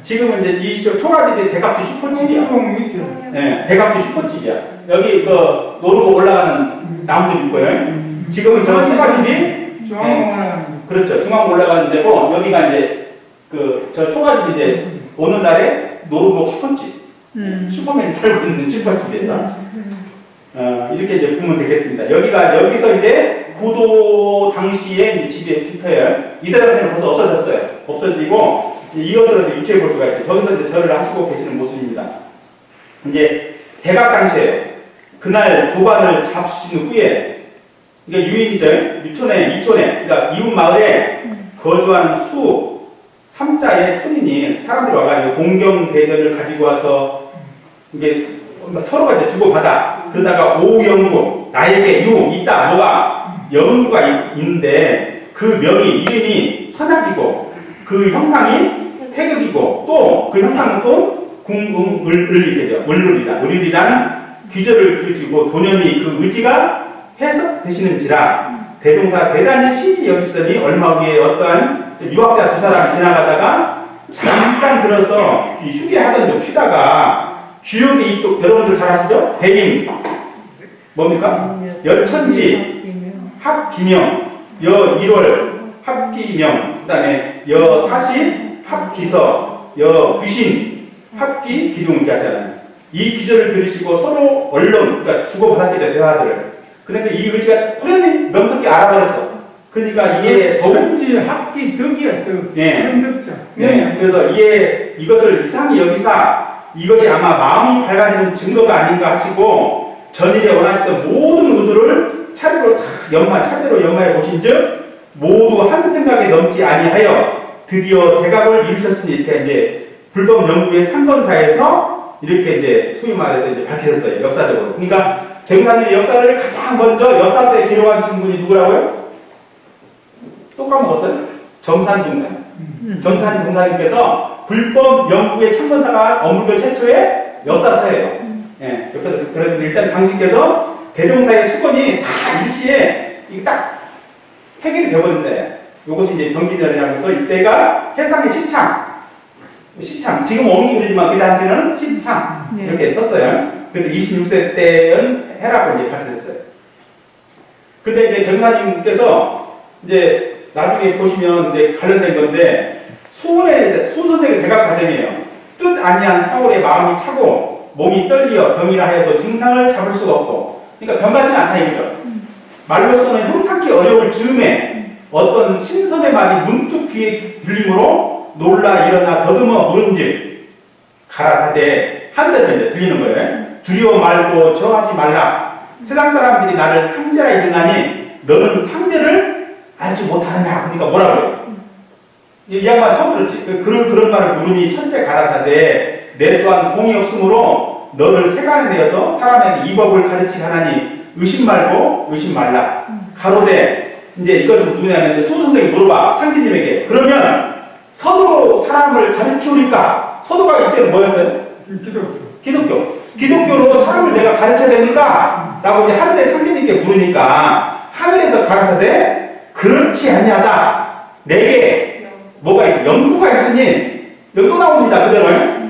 Speaker 1: 지금은 이제 이 초가집이 대각지 슈퍼집이야. 네, 대각지 슈퍼집이야. 여기 그 노루고 올라가는 나무들 있고요. 지금은 저 초가집이 그렇죠. 중앙 올라가는 데고 여기가 이제 그 저 초가집이 이제 오늘날의 노루복 슈퍼집. 슈퍼맨이 살고 있는 슈퍼집이에요. 이렇게 이제 보면 되겠습니다. 여기서 이제 구도 당시에 이제 집이 붙어요. 이대로는 벌써 없어졌어요. 없어지고 이것을 유추해 볼 수가 있죠. 저기서 이제 절을 하시고 계시는 모습입니다. 이제 대각 당시에 그날 조반을 잡수신 후에 그러니까 유인들 이촌에 그러니까 이웃 마을에 거주하는 수 3자의 촌인이 사람들이 와가지고 공경 대전을 가지고 와서 이게 서로가 이제 주고받아. 그러다가 오영구 나에게 유 있다 뭐가 영구가 있는데 그 명이 이름이 선악이고 그 형상이 태극이고 또 그 형상은 또 궁금을을이겠죠. 을룰이라는 귀절을 그리고 도년이 그 의지가 해석되시는지라 대동사 대단히 신이 여기시더니 얼마 후에 어떠한 유학자 두 사람이 지나가다가 잠깐 들어서 휴게하던 중 쉬다가 주역이 또 여러분들 잘 아시죠? 배임 뭡니까? 여천지 합기명 여1월 합기명 그 다음에 여사시 합기서 여귀신 합기 기둥 이렇게 하잖아요. 이 기절을 들으시고 서로 언론 그러니까 주고받았겠죠. 대화들을. 그런데 이 의지가 호련히 명석히 알아버렸어. 그러니까 이에
Speaker 3: 더운지 합기 덕이야 덕.
Speaker 1: 예.
Speaker 3: 덕자.
Speaker 1: 네. 그래서 이것을 이상히 여기사 이것이 아마 마음이 밝아지는 증거가 아닌가 하시고 전일에 원하시던 모든 의도를 차례로 연마해 보신즉 모두 한 생각에 넘지 아니하여 드디어 대각을 이루셨으니 이렇게 이제 불법 연구의 참건사에서 이렇게 이제 소위 말해서 이제 밝히셨어요. 역사적으로. 그러니까 정사님의 역사를 가장 먼저 역사서에 기록하신 분이 누구라고요? 또 까먹었어요? 정산동산. 정산동산님께서 불법 연구의 참건사가 어물교 최초의 역사서예요. 예, 그래서 일단 당신께서 대종사의 수건이 다 일시에 이게 딱 해결이 되어버린대. 이것이 이제 병기년이라고 해서 이때가 해상의 시창. 지금 어묵이 그러지만 그 당시는 시창. 이렇게 썼어요. 근데 26세 때는 해라고 이제 밝혀졌어요. 근데 이제 병사님께서 이제 나중에 보시면 이제 관련된 건데 수원 선생의 대각 과정이에요. 뜻 아니한 사월의 마음이 차고 몸이 떨리어 병이라 하여도 증상을 잡을 수가 없고 그러니까 병 같지는 않다 이거죠. 말로서는 형상기 어려울 즈음에 어떤 신선의 말이 문득 귀에 들리므로 놀라 일어나 더듬어 물은즉 가라사대 하늘에서 이제 들리는 거예요. 두려워 말고 저하지 말라. 세상 사람들이 나를 상제라 이르나니 너는 상제를 알지 못하느냐. 그러니까 뭐라고요? 이 양반 처음 들었지. 그런 말을 물으니 천재 가라사대 내 또한 공이 없으므로 너를 세간에 내어서 사람에게 이 법을 가르치게 하나니 의심 말고 의심 말라. 가로되 이제 이거 좀 누구냐면 수 선생이 물어봐 상기님에게 그러면 서도 사람을 가르치우니까 서도가 이때는 뭐였어요? 기독교로 사람을 내가 가르쳐야 됩니까? 라고 이제 하늘의 상기님께 물으니까 하늘에서 가라사대 그렇지 아니하다. 내게 뭐가 있어? 영구가 있으니 영구 나옵니다. 그대로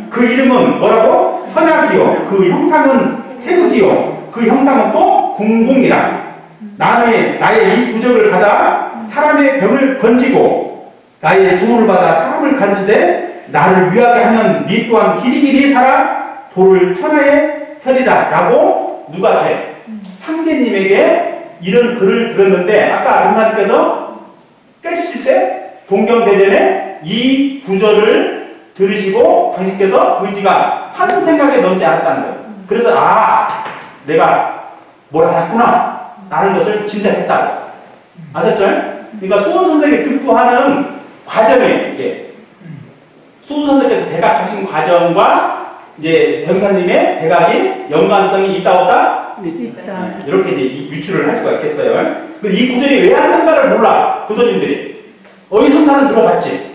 Speaker 1: 그 이름은 뭐라고? 선악이요. 그 형상은 태극이요. 그 형상은 또 궁궁이라. 나의 이 부적을 받아 사람의 병을 건지고 나의 주문을 받아 사람을 간지되 나를 위하게 하면 니 또한 길이길이 살아 돌을 천하에 펴리라 라고 누가 해? 상제님에게 이런 글을 들었는데 아까 아름마님께서 깨치실 때 동경대전에 이 구절을 들으시고 당신께서 의지가 한 생각에 넘지 않았다는 거예요. 그래서 내가 뭘 알았구나 라는 것을 짐작했다고. 아셨죠? 그러니까 수원 선생이 듣고 하는 과정에 이게 수원 선생께서 대각하신 과정과 이제 병사님의 대각이 연관성이 있다 없다?
Speaker 2: 있다.
Speaker 1: 이렇게 이제 유추를 할 수가 있겠어요. 이 구절이 왜 하는가를 몰라 교도님들이. 어디선가는 들어봤지.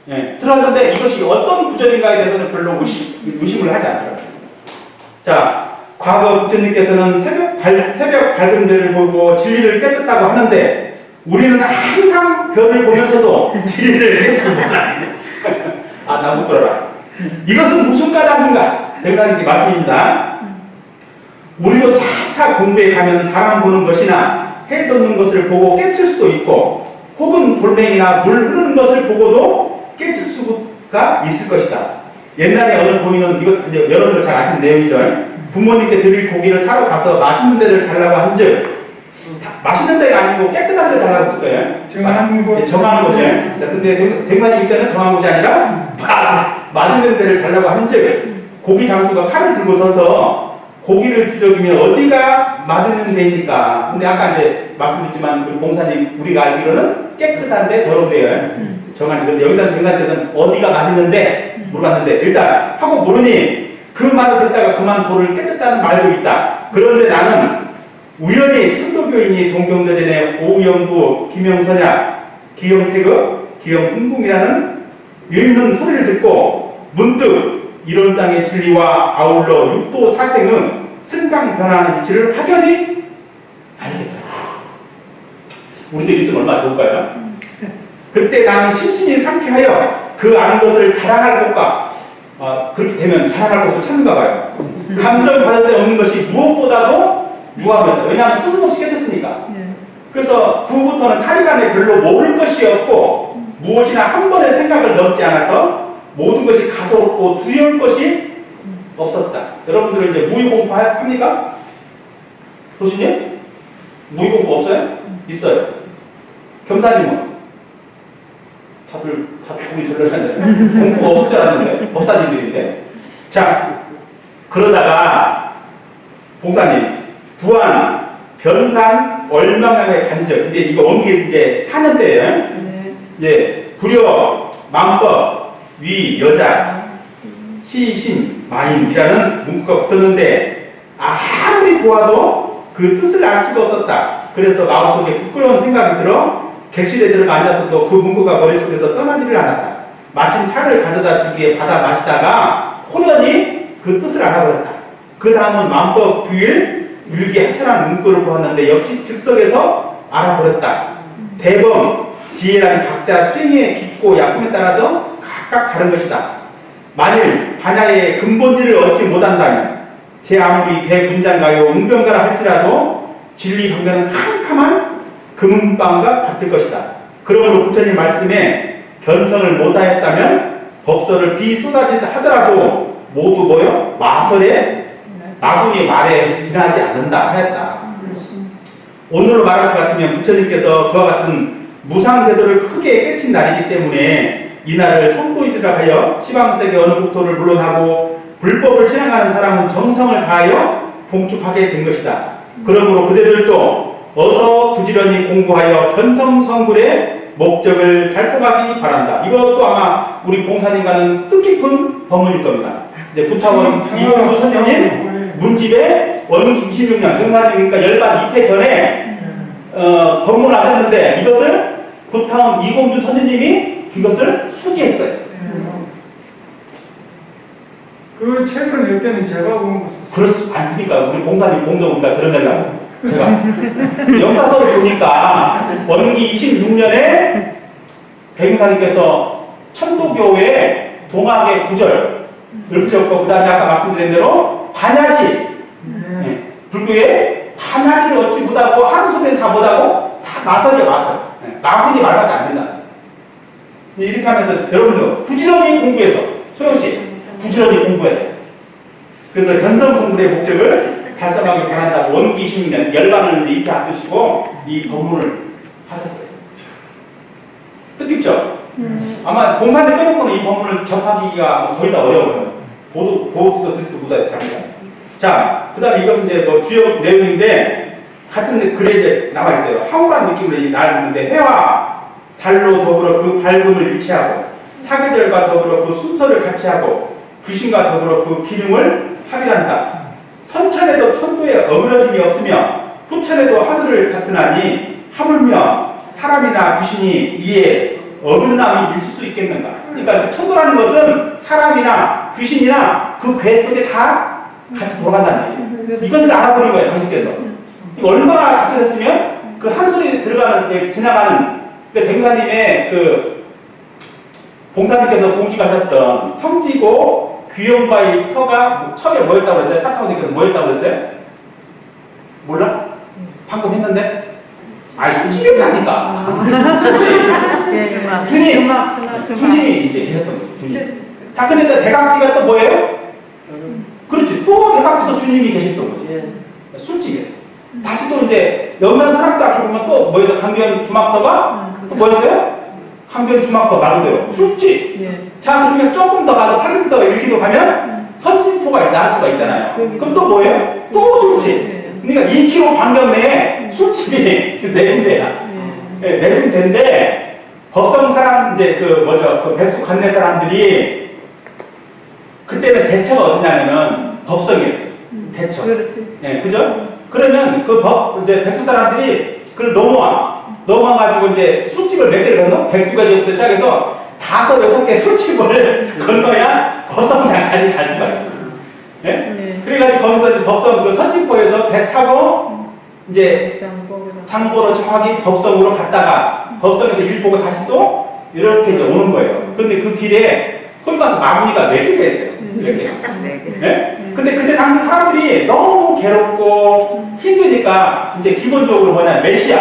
Speaker 1: 예, 들었는데 이것이 어떤 구절인가에 대해서는 별로 의심을 하지 않더라고요. 자, 과거 국장님께서는 새벽 밝은 데를 보고 진리를 깨쳤다고 하는데 우리는 항상 별을 보면서도 진리를 깨치지 못하네. 나 못 들어라. 이것은 무슨 까닭인가? 대표님께 말씀입니다. 우리도 차차 공부에 가면 바람 부는 것이나 해 돋는 것을 보고 깨칠 수도 있고 혹은 돌멩이나 물 흐르는 것을 보고도 깨칠 수가 있을 것이다. 옛날에 어느 고인은 이거 이제 여러분들 잘 아시는 내용이죠. 부모님께 드릴 고기를 사러 가서 맛있는 데를 달라고 한즉 맛있는 데가 아니고 깨끗한 데 달라고 했을 거예요.
Speaker 3: 정한 곳.
Speaker 1: 정한 곳이에요. 자, 근데 대만이 이때는 정한 곳이 아니라 맛있는 데를 달라고 한즉 고기 장수가 칼을 들고 서서 고기를 뒤적이면 어디가 맛있는 데입니까? 근데 아까 이제 말씀드렸지만 그 봉사님 우리가 알기로는 깨끗한데 더러운 데예요. 정한 곳. 여기다 정한 데는 어디가 맛있는데 물어봤는데 일단 하고 모르니 그 말을 듣다가 그만 돌을 깨쳤다는 말도 있다. 그런데 나는 우연히 천도교인이 동경대전의 오영구, 김영선약, 기영태극, 기영흥궁이라는 읽는 소리를 듣고 문득 이론상의 진리와 아울러 육도 사생의 승강 변화하는 이치를 확연히 알겠다. 우리도 있으면 얼마나 좋을까요? 그때 나는 심신이 상쾌하여 그 아는 것을 자랑할 것과 그렇게 되면 자랑할 것을 찾는가 봐요. 감정 받을 데 없는 것이 무엇보다도 유하면 왜냐하면 스스럼없이 깨졌으니까. 그래서 그 후부터는 사리간에 별로 모를 것이 없고 무엇이나 한 번의 생각을 넘지 않아서 모든 것이 가소롭고 두려울 것이 없었다. 여러분들은 이제 무의공부 합니까? 도시님? 무의공부 없어요? 있어요. 겸사님은? 다들 공이 절려졌는데 공부가 없을 줄 알았는데 법사님들인데. 자, 그러다가 봉사님 부안, 변산, 얼마간의 간적. 이제 이거 원기 이제 4년대예요. 이제 불여, 만법, 위, 여자, 시, 신, 마임이라는 문구가 붙었는데 아무리 보아도 그 뜻을 알 수가 없었다. 그래서 마음속에 부끄러운 생각이 들어 객실에 들어가 앉았어도 그 문구가 머릿속에서 떠나지를 않았다. 마침 차를 가져다 주기에 받아 마시다가 호련히 그 뜻을 알아버렸다. 그 다음은 만법, 규일, 율기 하천한 문구를 보았는데 역시 즉석에서 알아버렸다. 대범, 지혜란 각자 수행의 깊고 약품에 따라서 각각 다른 것이다. 만일 반야의 근본질을 얻지 못한다면 제 아무리 대문장가요 응변가라 할지라도 진리 방면은 캄캄한 금은방과 같을 것이다. 그러므로 부처님 말씀에 견성을 못하였다면 법서를 비쏟아진다 하더라도 모두 뭐요? 마설에 나군이 말에 지나지 않는다 하였다. 오늘로 말할 것 같으면 부처님께서 그와 같은 무상대도를 크게 깨친 날이기 때문에 이날을 선보이드라 하여 시방세계 어느 국토를 물론하고 불법을 신앙하는 사람은 정성을 다하여 봉축하게 된 것이다. 그러므로 그대들도 어서 부지런히 공부하여 견성성불의 목적을 달성하기 바란다. 이것도 아마 우리 봉사님과는 뜻깊은 법문일 겁니다. 이제 부타원 이봉주 선생님 문집에 원기 26년 경사님 그러니까 열반 이태 전에 법문하셨는데 이것을 부타원 이봉주 선생님이 이것을 수기했어요.
Speaker 3: 그 책을 낼 때는 제가 본 것을.
Speaker 1: 그러니까 우리 봉사님 공도 우리가 드러내려고 제가 역사서를 보니까 원기 26년에 백인사님께서 천도교회 동학의 구절을 붙였고 그 다음에 아까 말씀드린 대로 반야지 불교에 반야지를 얻지 못하고 하는 소리는 다 못하고 다 마설이야 마설. 나머지 말밖에 안 된다. 이렇게 하면서 여러분들 부지런히 공부해서 소영씨 부지런히 공부해야 돼요. 그래서 견성성불의 목적을 달성하기 바란다고 원기 16년 열반을 이렇게 앞두시고 이 법문을 하셨어요. 뜻깊죠? 아마 공산을 빼놓고는 이 법문을 접하기가 거의 다 어려워요. 보수도 듣지도 못하지 않아요. 자, 그 다음에 이것은 이제 뭐 주요 내용인데 같은 글에 이제 나와 있어요. 황홀한 느낌으로 나왔는데 해와 달로 더불어 그 밝음을 일치하고 사계절과 더불어 그 순서를 같이 하고 귀신과 더불어 그 기능을 합의한다. 선천에도 천도에 어그러짐이 없으며 후천에도 하늘을 같으나니 하물며 사람이나 귀신이 이에 어긋남이 있을 수 있겠는가. 그러니까 천도라는 것은 사람이나 귀신이나 그 궤 속에 다 같이 들어간다는 얘기예요. 이것을 알아보는 거예요, 당신께서. 이거 얼마나 가르쳤으면 그 한 소리 들어가는, 지나가는, 백무사님의 그 봉사님께서 공직하셨던 성지고 귀염바위 터가 처음에 뭐였다고 그랬어요? 타타오님께서 뭐였다고 그랬어요? 몰라? 방금 했는데? 아니, 솔직히 하니까. 솔직히. 주님이 이제 계셨던 거예요. 주님. 자, 근데 대각지가 또 뭐예요? 그렇지. 또 대각지도 주님이 계셨던 거지. 술집이었어. 다시 또 이제 영산 사람들 보면 또 뭐였어? 강변 주막터가 또 뭐였어요? 강변 주막터 말고도요. 술집. 자, 그러면 조금 더 가서 8km 1km 가면 선진포가 나한테가 있잖아요. 그럼 또 뭐예요? 또 술집. 그러니까 2km 반경 내에 술집이 네 군데야. 네 군데인데 법성 사람 이제 그 백수 관내 사람들이 그때는 대처가 어디냐면은 법성이었어요. 대처.
Speaker 2: 그렇지.
Speaker 1: 네, 그죠? 그러면 이제 백수 사람들이 그걸 넘어와가지고 이제 술집을 몇 개를 건너? 백두가지부터 시작해서 5, 6개 술집을 건너야 법성장까지 갈 수가 있어요. 네? 그래가지고 거기서 이제 법성, 그 선진포에서 배 타고 이제 장보러 정확히 법성으로 갔다가 법성에서 일보고 다시 또 이렇게 이제 오는 거예요. 그런데 그 길에 소위 말해서 마무니가 몇 개가 있어요. 이렇게. 네? 근데 그때 당시 사람들이 너무 괴롭고 힘드니까 이제 기본적으로 뭐냐, 메시아,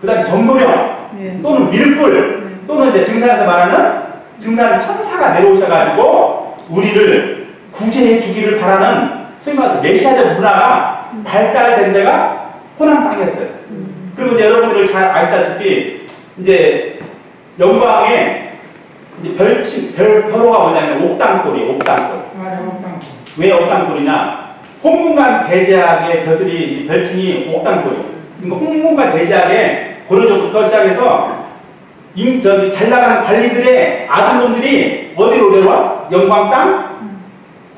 Speaker 1: 그 다음에 정도령, 또는 밀불, 또는 이제 증산에서 말하는 증산 천사가 내려오셔가지고 우리를 구제해 주기를 바라는 소위 말해서 메시아적 문화가 발달된 데가 호남 땅이었어요. 그리고 이제 여러분들 잘 아시다시피 이제 영광에 이제 별호가 뭐냐면 옥당골이 옥당골. 왜 옥당골이냐? 홍문관 대제학의 벼슬이 별칭이 옥당골이에요. 그러니까 홍문관 대제학의 고려조부터 시작해서 저기 잘 나가는 관리들의 아들놈들이 어디로 내려와? 영광 땅?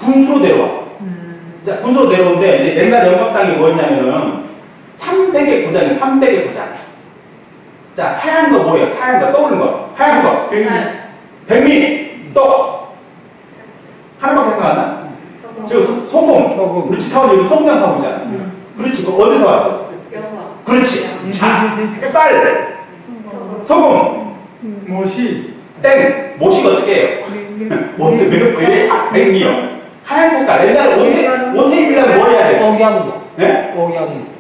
Speaker 1: 군수로 내려와. 자, 군수로 내려오는데 이제 옛날 영광 땅이 뭐였냐면은 300의 고장이에요. 300의 고장. 자, 하얀 거 뭐예요? 하얀 거, 떠오르는 거. 하얀 거. 백미, 떡. 하나밖에 생각 안 나? 지금 소금. 그렇지, 타원 여기 소금장 사오잖아. 그렇지, 그거 어디서 왔어? 그렇지. 자, 쌀, 소금,
Speaker 3: 모시,
Speaker 1: 땡. 모시가 어떻게 해요? 왜 백미요? 하얀 색깔. 옛날에 옷에 입으려면 뭐 해야 돼?
Speaker 4: 옥양.
Speaker 1: 네?
Speaker 4: 옥양.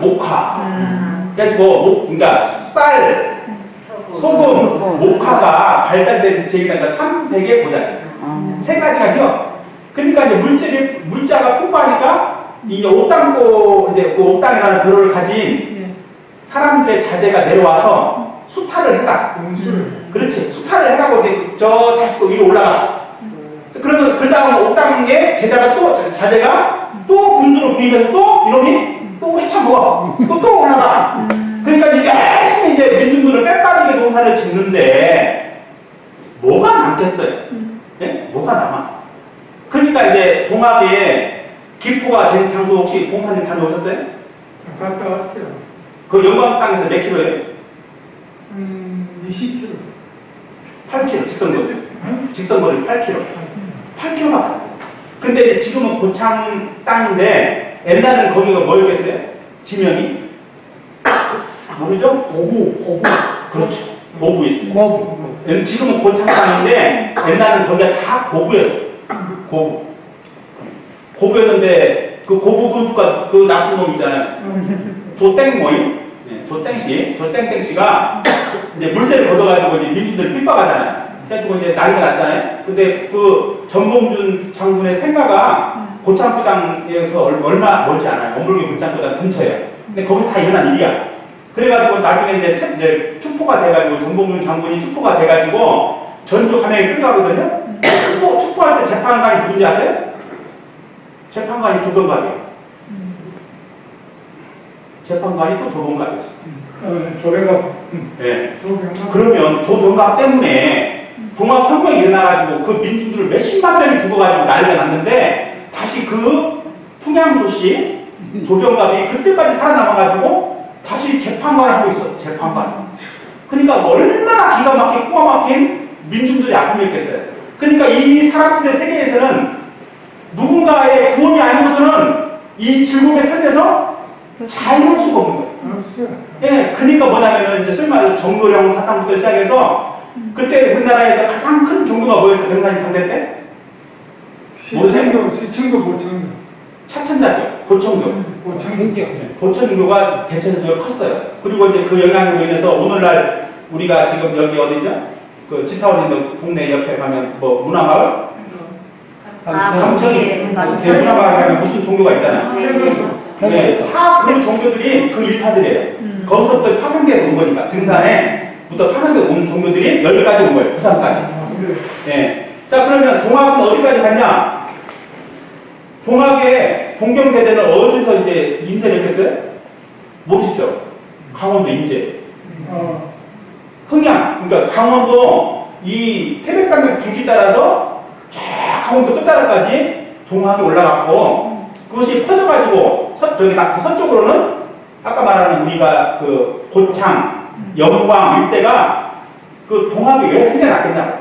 Speaker 1: 목화. 그러니까 쌀, 소금, 목화가 발달된 지역이니까 300의 고장이었어요. 세 가지가요. 그러니까 이제 물자가 풍부하니까 이 옥당고 이제 그 옥당이라는 별호를 가진 사람들의 자제가 내려와서 수탈을 해가. 그렇지. 수탈을 해가고 이제 다시 또 위로 올라가. 그러면 그 다음 옥당에 자제가 또 군수로 구입해서 또 이놈이 또 헤쳐먹어. 또 올라가. 그러니까 이게 열심히 이제 민중들을 빼빠지게 농사를 짓는데 뭐가 남겠어요? 네? 뭐가 남아? 그러니까 이제 동학에 기포가 된 장소 혹시 공사님 다녀오셨어요?
Speaker 3: 갔다 왔죠.
Speaker 1: 그 영광 땅에서 몇 킬로예요?
Speaker 3: 20km.
Speaker 1: 8km 직선거리. 직선거리 8km. 8km가. 근데 이제 지금은 고창 땅인데 옛날에는 거기가 뭐였겠어요? 지명이? 모르죠? 고부. 그렇죠. 고부였어요.
Speaker 4: 고부.
Speaker 1: 지금은 고창 땅인데 옛날에는 거기가 다 고부였어요. 고부. 고부였는데 그 고부 군수가 그 나쁜 놈 있잖아요. 조땡 모임? 조땡씨가 이제 물세를 걷어가지고 이제 민주들 핍박하잖아요. 그래가지고 이제 난리가 났잖아요. 근데 그 전봉준 장군의 생가가 고창부당에서 얼마 멀지 않아요. 엄블기 고창부당 근처예요. 근데 거기서 다 일어난 일이야. 그래가지고 나중에 이제 축포가 돼가지고 전봉준 장군이 축포가 돼가지고 전주 감액에 끌려가거든요. 축포할 때 재판관이 누군지 아세요? 재판관이 조병갑이에요. 재판관이 또 조병갑이었어요.
Speaker 3: 조배가.
Speaker 1: 네. 그러면 조병갑 때문에 동학혁명이 일어나가지고 그 민중들을 몇십만 명이 죽어가지고 난리가 났는데 다시 그 풍양조씨 조병갑이 그때까지 살아남아가지고 다시 재판관을 하고 있어. 재판관. 그러니까 얼마나 기가 막힌 꼬아 막힌 민중들이 아픔이었겠어요. 그러니까 이 사람들의 세계에서는 누군가의 구원이 아니고서는 이 질곡의 삶에서 자유할 수가 없는 거예요. 예, 그러니까 뭐냐면은 이제 소위 말해서 정도령 사상부터 시작해서 그때 우리나라에서 가장 큰 종교가 뭐였어요? 백만이 당대 때?
Speaker 3: 시청도 고청도.
Speaker 1: 차천자교, 고청교. 고청교가 대체적으로 컸어요. 그리고 이제 그 영향으로 인해서 오늘날 우리가 지금 여기 어디죠? 그 지타원 있는 동네 옆에 가면 뭐 문화마을? 감천 문화마을 가면 무슨 종교가 있잖아요. 네, 다 그 종교들이 그 일파들이에요. 거기서부터 파생돼서 온 거니까 등산에부터 파생돼서 온 종교들이 여기까지 온 거예요. 부산까지. 네. 자, 그러면 동학은 어디까지 갔냐? 동학의 동경대전을 어디서 이제 인쇄를 했어요? 모르시죠? 강원도 인제. 흥양. 그러니까 강원도 이 태백산맥 줄기 따라서 쫙 강원도 끝자락까지 동학이 올라갔고 그것이 퍼져가지고 서쪽으로는 아까 말하는 우리가 그 고창, 영광 일대가 그 동학이 왜 생겨났겠냐고.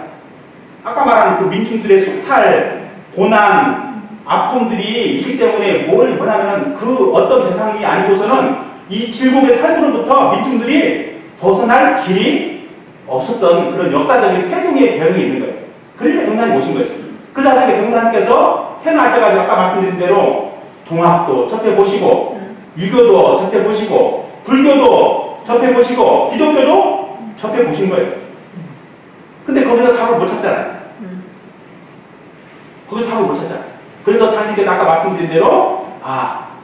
Speaker 1: 아까 말하는 그 민중들의 수탈, 고난, 아픔들이 있기 때문에 뭐냐면 그 어떤 대상이 아니고서는 이 질곡의 삶으로부터 민중들이 벗어날 길이 없었던 그런 역사적인 태동의 배경이 있는 거예요. 그러니까 경단이 오신 거죠. 그러다 보니까 경단께서 태어나셔가지고 아까 말씀드린 대로 동학도 접해보시고 유교도 접해보시고 불교도 접해보시고 기독교도 접해보신 거예요. 근데 거기서 답을 못 찾잖아요. 거기서 답을 못 찾잖아요. 그래서 당신께서 아까 말씀드린 대로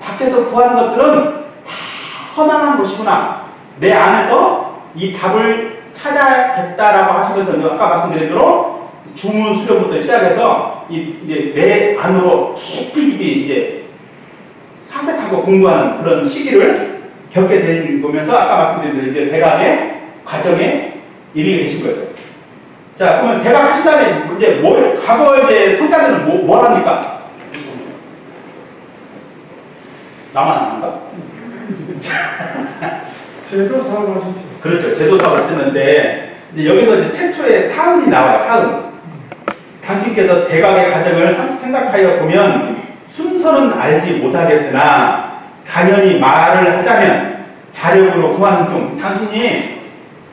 Speaker 1: 밖에서 구하는 것들은 다 허망한 것이구나. 내 안에서 이 답을 찾아야겠다라고 하시면서 아까 말씀드린 대로 주문 수련부터 시작해서 이제 내 안으로 깊이 이제 사색하고 공부하는 그런 시기를 겪게 된 거면서 아까 말씀드린 대로 이제 대각의 과정에 이르게 되신 거죠. 자, 그러면 대각 하신 다음에 이제 과거 이제 성자들은 뭘 합니까? 나만 안 한가?
Speaker 3: 제도 사업을 하시죠.
Speaker 1: 그렇죠. 제도 사업을 했는데 이제 여기서 이제 최초의 사음이 나와요. 사음. 당신께서 대각의 과정을 생각하여 보면 순서는 알지 못하겠으나 간연히 말을 하자면 자력으로 구하는 중 당신이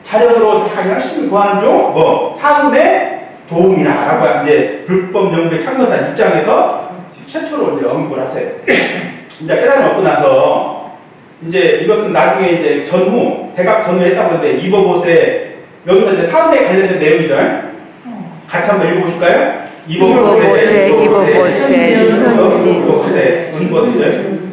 Speaker 1: 자력으로 열심히 구하는 중 사음의 도움이라라고 이제 불법 영배 참여사 입장에서 최초로 이제 언급을 하세요. 이제 깨달음을 얻고 나서 이제 이것은 나중에 이제 대각 전후 했다고 하는데 이버봇에 여기서 이제 사음에 관련된 내용이죠. 같이 한번 읽어보실까요? 이버봇에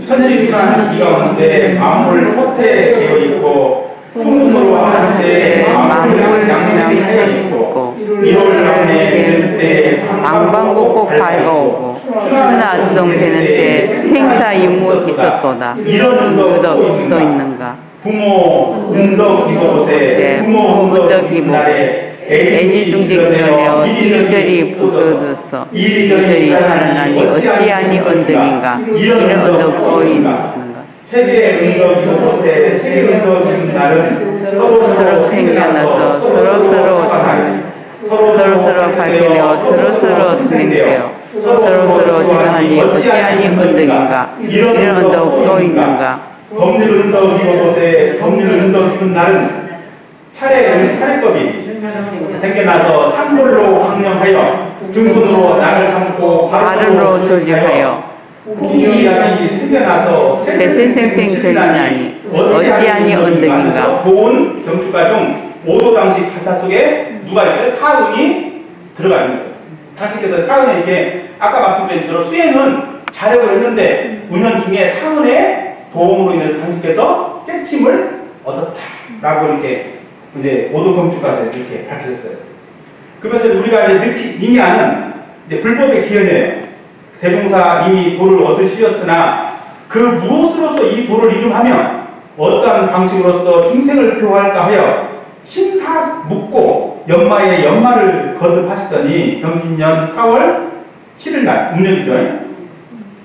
Speaker 1: 천지순환 이가 오는데 만물 호태되어 있고 풍문으로 하는데 만물 양생하여 있고 1월 남에 되는 때 방방곡곡 밝아오고
Speaker 4: 순화성 되는 때 생사유무 있었도다.
Speaker 1: 이런
Speaker 4: 또 있는가?
Speaker 1: 부모 응덕 이버봇에 부모 응덕 이날에 애지중지견에어 이리저리 부르서 이리저리 가능하니 어찌하니 언덕인가? 이런 언덕 보이는가? 세계 응덕 이곳에 세계 응덕 있는 날은 서로
Speaker 4: 생겨나서 서로 발견되어 서로 진행되어 서로 생각하니 어찌하니 언덕인가? 이런 언덕 보이는가?
Speaker 1: 법률 응덕 이곳에 법률 응덕 있는 날은 차례법이 생겨나서 산골로 황령하여 등분으로 나를 삼고
Speaker 4: 바른으로 조직하여
Speaker 1: 후기약이 생겨나서
Speaker 4: 대생생생생이나니 어찌하니 언덕인가.
Speaker 1: 고운 경축가 중 5도 당시 가사 속에 누가 있어요? 사은이 들어가 있는 거예요. 당신께서 사은에 이렇게 아까 말씀드린 대로 수행은 자력을 했는데 운연 중에 사은의 도움으로 인해서 당신께서 깨침을 얻었다라고 이렇게 이제 5도 경축가에서 이렇게 밝히셨어요. 그러면서 우리가 이제 이미 아는 이제 불법의 기현이에요. 대종사 이미 도를 얻으시었으나 그 무엇으로서 이 도를 이룸하며 어떠한 방식으로서 중생을 표할까 하여 심사 묻고 연마에 연마를 거듭하시더니 경진년 4월 7일날 음력이죠.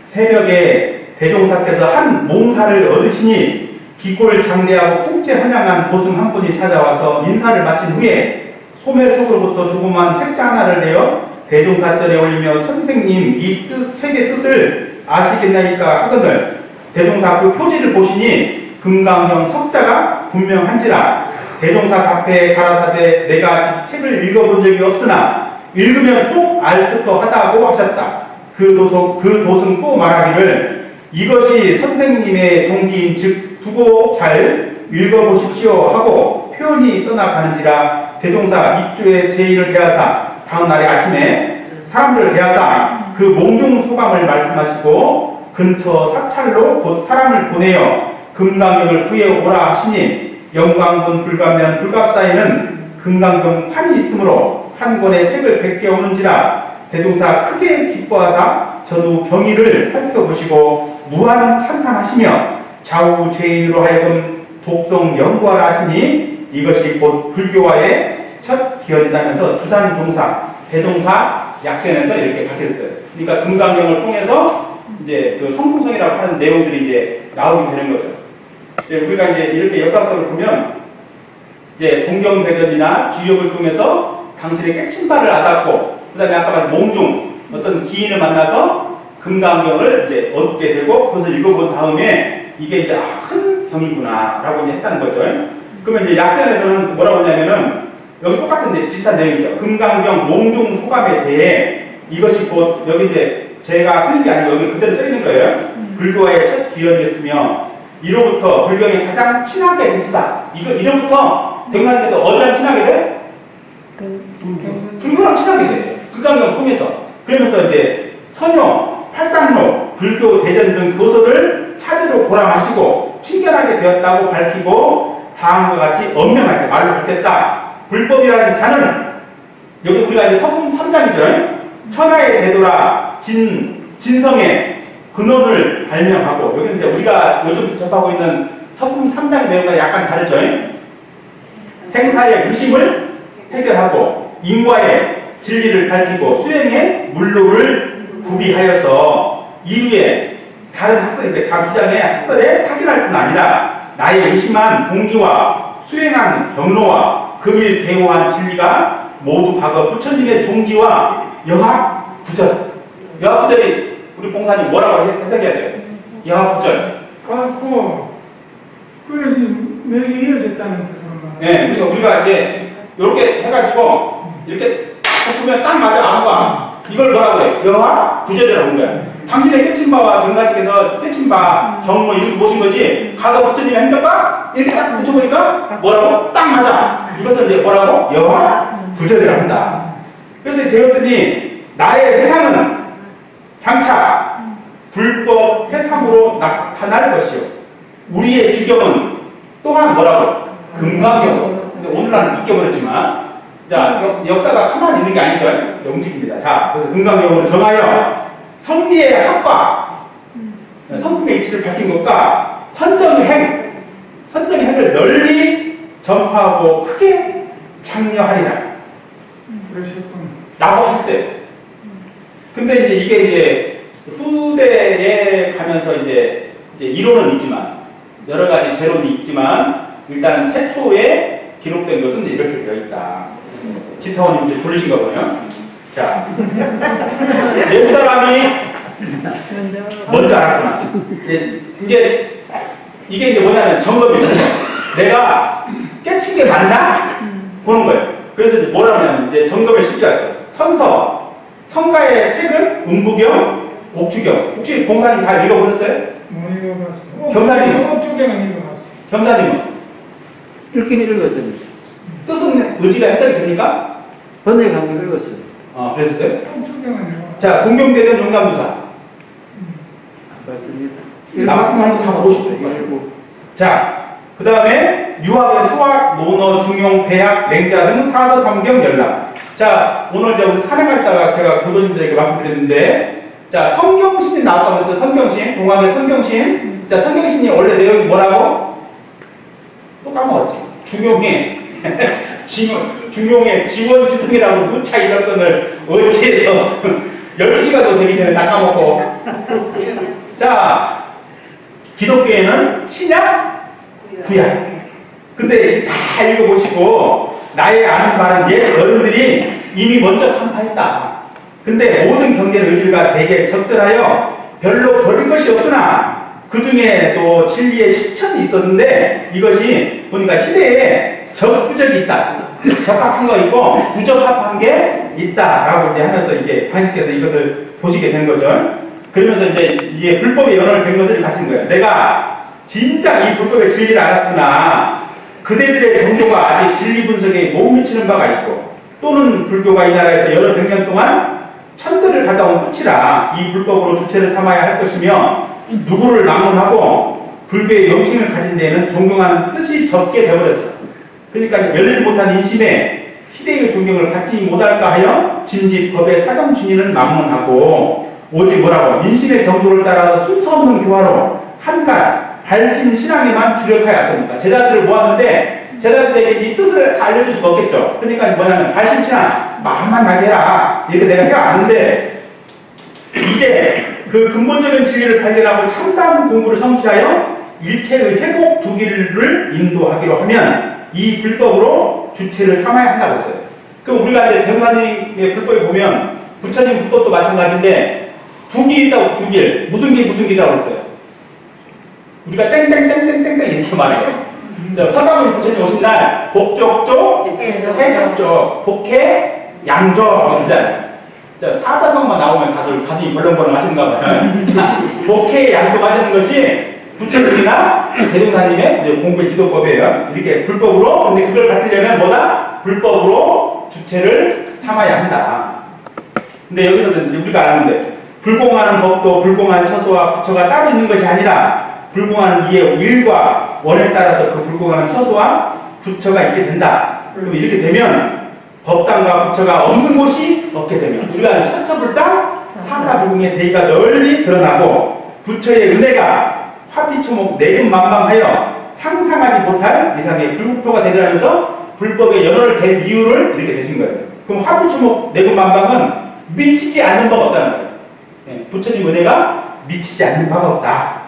Speaker 1: 새벽에 대종사께서 한 몽사를 얻으시니 기골 장대하고 풍채 헌양한 도승 한 분이 찾아와서 인사를 마친 후에 소매 속으로부터 조그만 책자 하나를 내어 대종사절에 올리며 선생님 이 책의 뜻을 아시겠나이까 하거늘 대종사 그 표지를 보시니 금강형 석자가 분명한지라 대종사 답에 가라사대 내가 이 책을 읽어본 적이 없으나 읽으면 꼭 알 듯도 하다고 하셨다. 그 도승 또 말하기를 이것이 선생님의 종기인 즉 두고 잘 읽어보십시오 하고 표현이 떠나가는지라 대종사 입주의 제의를 대하사 다음 날의 아침에 사람들을 대하사 그 몽중 소감을 말씀하시고 근처 사찰로 곧 사람을 보내어 금강경을 구해 오라 하시니 영광군 불감면 불갑사에는 금강경 판이 있으므로 한 권의 책을 베껴 오는지라 대종사 크게 기뻐하사 전후 경의를 살펴보시고 무한 찬탄하시며 좌우 제인으로 하여금 독송 연구하라 하시니 이것이 곧 불교화의 첫 기원이다면서 주산종사, 대종사 약전에서 이렇게 밝혔어요. 그러니까 금강경을 통해서 이제 그 성풍성이라고 하는 내용들이 이제 나오게 되는 거죠. 이제 우리가 이제 이렇게 역사서를 보면 이제 동경대전이나 주역을 통해서 당신의 깨침발을 알았고, 그 다음에 아까 말한 몽중, 어떤 기인을 만나서 금강경을 이제 얻게 되고, 그것을 읽어본 다음에 이게 이제 큰 경이구나라고 이제 했다는 거죠. 그러면 이제 약전에서는 뭐라고 하냐면은 여기 똑같은데 비슷한 내용이죠. 금강경 몽중 소감에 대해 이것이 곧 여기 이제 제가 틀린 게 아니고 여기 그대로 써 있는 거예요. 불교와의 첫 기원이었으며 이로부터 불교에 가장 친하게 되시사. 이로부터 대웅사님께서 어디랑 친하게 돼? 불교랑 친하게 돼. 금강경 통해서. 그러면서 이제 선요, 팔상로, 불교 대전 등 교서를 찾으러 보람하시고 친견하게 되었다고 밝히고 다음과 같이 엄명하게 말로 밝혔다. 불법이라는 자는 여기 우리가 이제 서품 3장이죠. 천하에 되돌아 진성의 근원을 발명하고 여기는 이제 우리가 요즘 접하고 있는 서품 3장의 내용과 약간 다르죠. 생사의 의심을 해결하고 인과의 진리를 밝히고 수행의 물로를 구비하여서 이후에 다른 학설인데 각 주장의 학설에 타결할 뿐 아니라 나의 의심한 공기와 수행한 경로와 금일 개호한 진리가 모두 과거 부처님의 종기와 여학부절. 여학부절이 우리 봉사님 뭐라고 해석해야 돼요? 여학부절.
Speaker 3: 갖고 그래서 맥이 이어졌다는 것으로.
Speaker 1: 네, 그래서 우리가 이제 이렇게 해가지고 이렇게 보면 딱 맞아 안 봐. 이걸 뭐라고 해? 여학부절이라고 하는 거야. 당신의 깨침바와 능사님께서 깨침바 경로 이렇게 보신 거지. 과거 부처님의 행적과 이렇게 딱 붙여보니까 뭐라고? 딱 맞아. 이것을 이제 뭐라고? 여학부절이라고 한다. 그래서 되었으니 나의 회상은 장차 불법 회상으로 나타날 것이요. 우리의 주경은 또한 뭐라고? 금강경. 근데 오늘날은 바뀌어버렸지만, 자, 역사가 가만히 있는 게 아니죠. 움직입니다. 자, 그래서 금강경으로 정하여 성리의 합과 성품의 이치를 밝힌 것과 선정의 행을 널리 전파하고 크게 장려하리라.
Speaker 3: 그러셨군.
Speaker 1: 라고 할 때. 근데 이제 후대에 가면서 이제 이론은 있지만, 여러 가지 재론이 있지만, 일단 최초에 기록된 것은 이렇게 되어 있다. 지타원님 이제 부르신가 보네요. 자, 옛사람이 먼저 알았구나. 이제 이게 이제 뭐냐면 점검이죠. 내가 깨친 게 맞나? 보는 거예요. 그래서 이제 뭐라 하냐면 이제 점검의 시기가 있어요. 성서, 성가의 책은 운부경, 옥주경. 혹시 봉사님 다 읽어보셨어요?
Speaker 3: 못 읽어봤어요.
Speaker 1: 경사님.
Speaker 3: 옥주경은 읽어봤어요.
Speaker 1: 겸사님은?
Speaker 5: 읽긴 읽었어요.
Speaker 1: 뜻은 의지가 해석이 됩니까?
Speaker 5: 번역한 거 읽었어요.
Speaker 1: 그랬어요?
Speaker 3: 옥주경은 읽어봤어요.
Speaker 1: 자, 동경대전 용감부사.
Speaker 5: 안 봤습니다.
Speaker 1: 나 같은 말고 다 보고 싶어요.
Speaker 5: 일부.
Speaker 1: 자, 그 다음에 유학의 수학, 논어, 중용, 배학, 맹자 등 사서, 삼경, 연락. 자, 오늘 우리 산행하시다가 제가 교도님들에게 말씀드렸는데, 자, 성경신이 나왔다고 했죠. 성경신, 동학의 성경신. 자, 성경신이 원래 내용이 뭐라고? 또 까먹었지. 중용의 지원시성이라고 누차 이런 건을 어찌해서 12시간도 되기 전에 다 까먹고. 자, 기독교에는 신약, 구약. 근데 다 읽어보시고, 나의 아는 바는 옛 어른들이 이미 먼저 간파했다. 근데 모든 경계의 의지가 되게 적절하여 별로 버릴 것이 없으나 그 중에 또 진리의 실천이 있었는데 이것이 보니까 시대에 적부적이 있다. 적합한 거 있고 부적합한 게 있다라고 이제 하면서 이제 방식께서 이것을 보시게 된 거죠. 그러면서 이제 이게 불법의 연원을 된 것을 가신 거예요. 내가 진짜 이 불법의 진리를 알았으나 그대들의 정도가 아직 진리 분석에 못 미치는 바가 있고 또는 불교가 이 나라에서 여러 백년 동안 천대를 가져온 끝이라 이 불법으로 주체를 삼아야 할 것이며 누구를 낭문하고 불교의 명칭을 가진 데에는 존경하는 뜻이 적게 되어버렸어. 그러니까 열리지 못한 인심에 희대의 존경을 갖지 못할까 하여 진지 법의 사정 준이는 낭문하고 오직 뭐라고 인심의 정도를 따라서 순서 없는 교화로 한갓 발심 신앙에만 주력하여 왔답니다. 제자들을 모았는데 제자들에게 이 뜻을 다 알려줄 수가 없겠죠. 그러니까 뭐냐면 발심 신앙 마음만 나게 해라 이렇게 내가 해왔는데 이제 그 근본적인 진리를 발견하고 참담 공부를 성취하여 일체의 회복 두 길을 인도하기로 하면 이 불법으로 주체를 삼아야 한다고 했어요. 그럼 우리가 이제 대무사님의 불법에 보면 부처님 불법도 마찬가지인데 두 길 있다고 두 길. 무슨 길이라고 했어요? 우리가 땡땡땡땡땡땡 이렇게 말해요. 서가모니 부처님 오신 날 복적족, 해적족, 복해, 양족 그러잖아요. 사자성만 나오면 다들 가슴이 벌렁벌렁 하시는가 봐요. 복해, 양족 하시는 것이 부처님이나 대종사님의 공부의 지도법이에요. 이렇게 불법으로, 근데 그걸 밝히려면 뭐다? 불법으로 주체를 삼아야 한다. 근데 여기서는 우리가 아는데 불공하는 법도 불공한 처소와 부처가 따로 있는 것이 아니라 불공하는 이의 일과 원에 따라서 그 불공하는 처소와 부처가 있게 된다. 그럼 이렇게 되면 법당과 부처가 없는 곳이 없게 되면 우리가 천처불상 사사불공의 대의가 널리 드러나고 부처의 은혜가 화피초목 내근만방하여 상상하지 못할 이상의 불국토가 되려면서 불법의 연원을 댄 이유를 이렇게 되신 거예요. 그럼 화피초목 내근만방은 미치지 않는 바가 없다는 거예요. 부처님 은혜가 미치지 않는 바가 없다.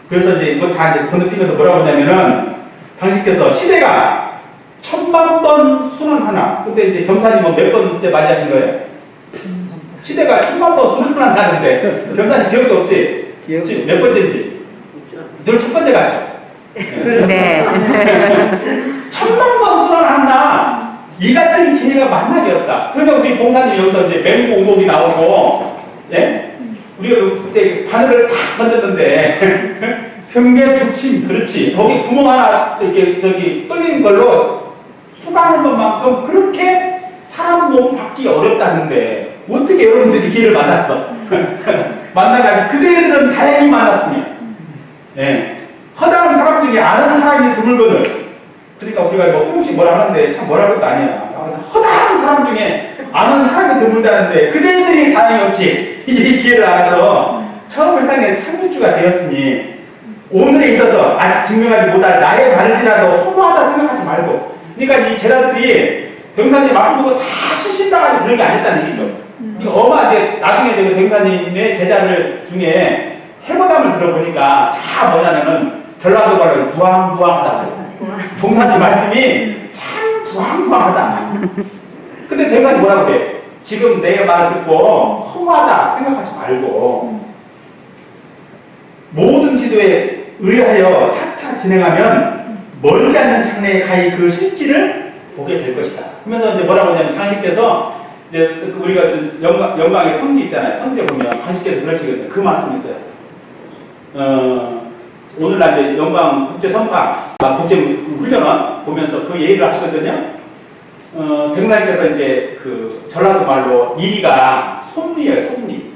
Speaker 1: 그래서 이제 이거 다 이제 건너뛰면서 뭐라고 하냐면은 당신께서 시대가 1000만 순환 하나. 근데 이제 겸사님은 몇 번째 맞이하신 거예요? 시대가 1000만 순환 하는데 겸사님 기억도 없지? 지금 몇 번째인지? 늘 첫 번째 같죠?
Speaker 4: 네.
Speaker 1: 1000만 순환한다. 이 같은 기회가 만나게 없다. 그러니까 우리 봉사님 여기서 이제 맹고 오목이 나오고, 예? 우리가 그때 바늘을 탁 던졌는데, 성게 부침, 그렇지. 거기 구멍 하나, 이렇게, 뚫린 걸로 수강하는 것만큼 그렇게 사람 몸 받기 어렵다는데, 어떻게 여러분들이 기회를 만났어? 만나가지고 그대들은 다행히 만났으면, 예. 허다한 사람 중에 아는 사람이 드물거든. 그러니까 우리가 뭐 소용씩 뭐라 하는데 참 뭐라 할 것도 아니야. 허다한 사람 중에 아는 사람이 드물다는데 그대들이 다행히 없지. 이 기회를 알아서 처음 세상에 창조주가 되었으니 오늘에 있어서 아직 증명하지 못할 나의 바르지라도 허무하다 생각하지 말고. 그러니까 이 제자들이 대웅사님 말씀 듣고 다 실신당하고 그런 게 아니었다는 얘기죠. 이거 어마하게 나중에 대웅사님의 제자들 중에 해보담을 들어보니까 다 뭐냐면은 전라도 말로 부황부황하다. 동사님 말씀이 참 부황부황하다. 근데 대웅사님 뭐라고 그래? 지금 내 말을 듣고 허무하다 생각하지 말고 모든 지도에 의하여 차차 진행하면 멀지 않는 장래에 가히 그 실질을 보게 될 것이다. 그러면서 이제 뭐라고 하냐면 당신께서 이제 우리가 영광의 성지 있잖아요. 성지에 보면 관식께서 그러시거든요. 그 말씀이 있어요. 오늘날 이제 영광 국제 선방, 국제 훈련원 보면서 그 얘기를 하시거든요. 백날께서 이제 그 전라도 말로 이리가 솜리예요, 솜리.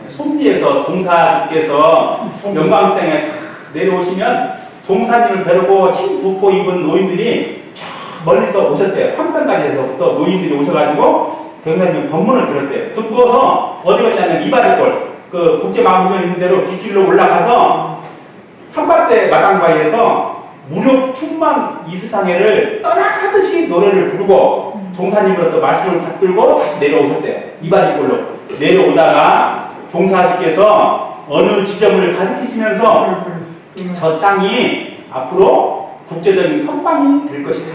Speaker 1: 솜리에서 종사주께서 영광 땅에 내려오시면 종사님을 뵈려고 흰 부포 입은 노인들이 저 멀리서 오셨대요. 한편까지에서부터 노인들이 오셔가지고 백날님 법문을 들었대요. 듣고서 어디 갔냐면 이바리골, 그 국제마음훈련 있는 대로 뒷길로 올라가서 삼박제 마당바위에서 무료 충만 이스상해를 떠나듯이 노래를 부르고 종사님으로부터 말씀을 받들고 다시 내려오셨대요. 이바리골로 내려오다가 종사님께서 어느 지점을 가리키시면서 저 땅이 앞으로 국제적인 선방이 될 것이다.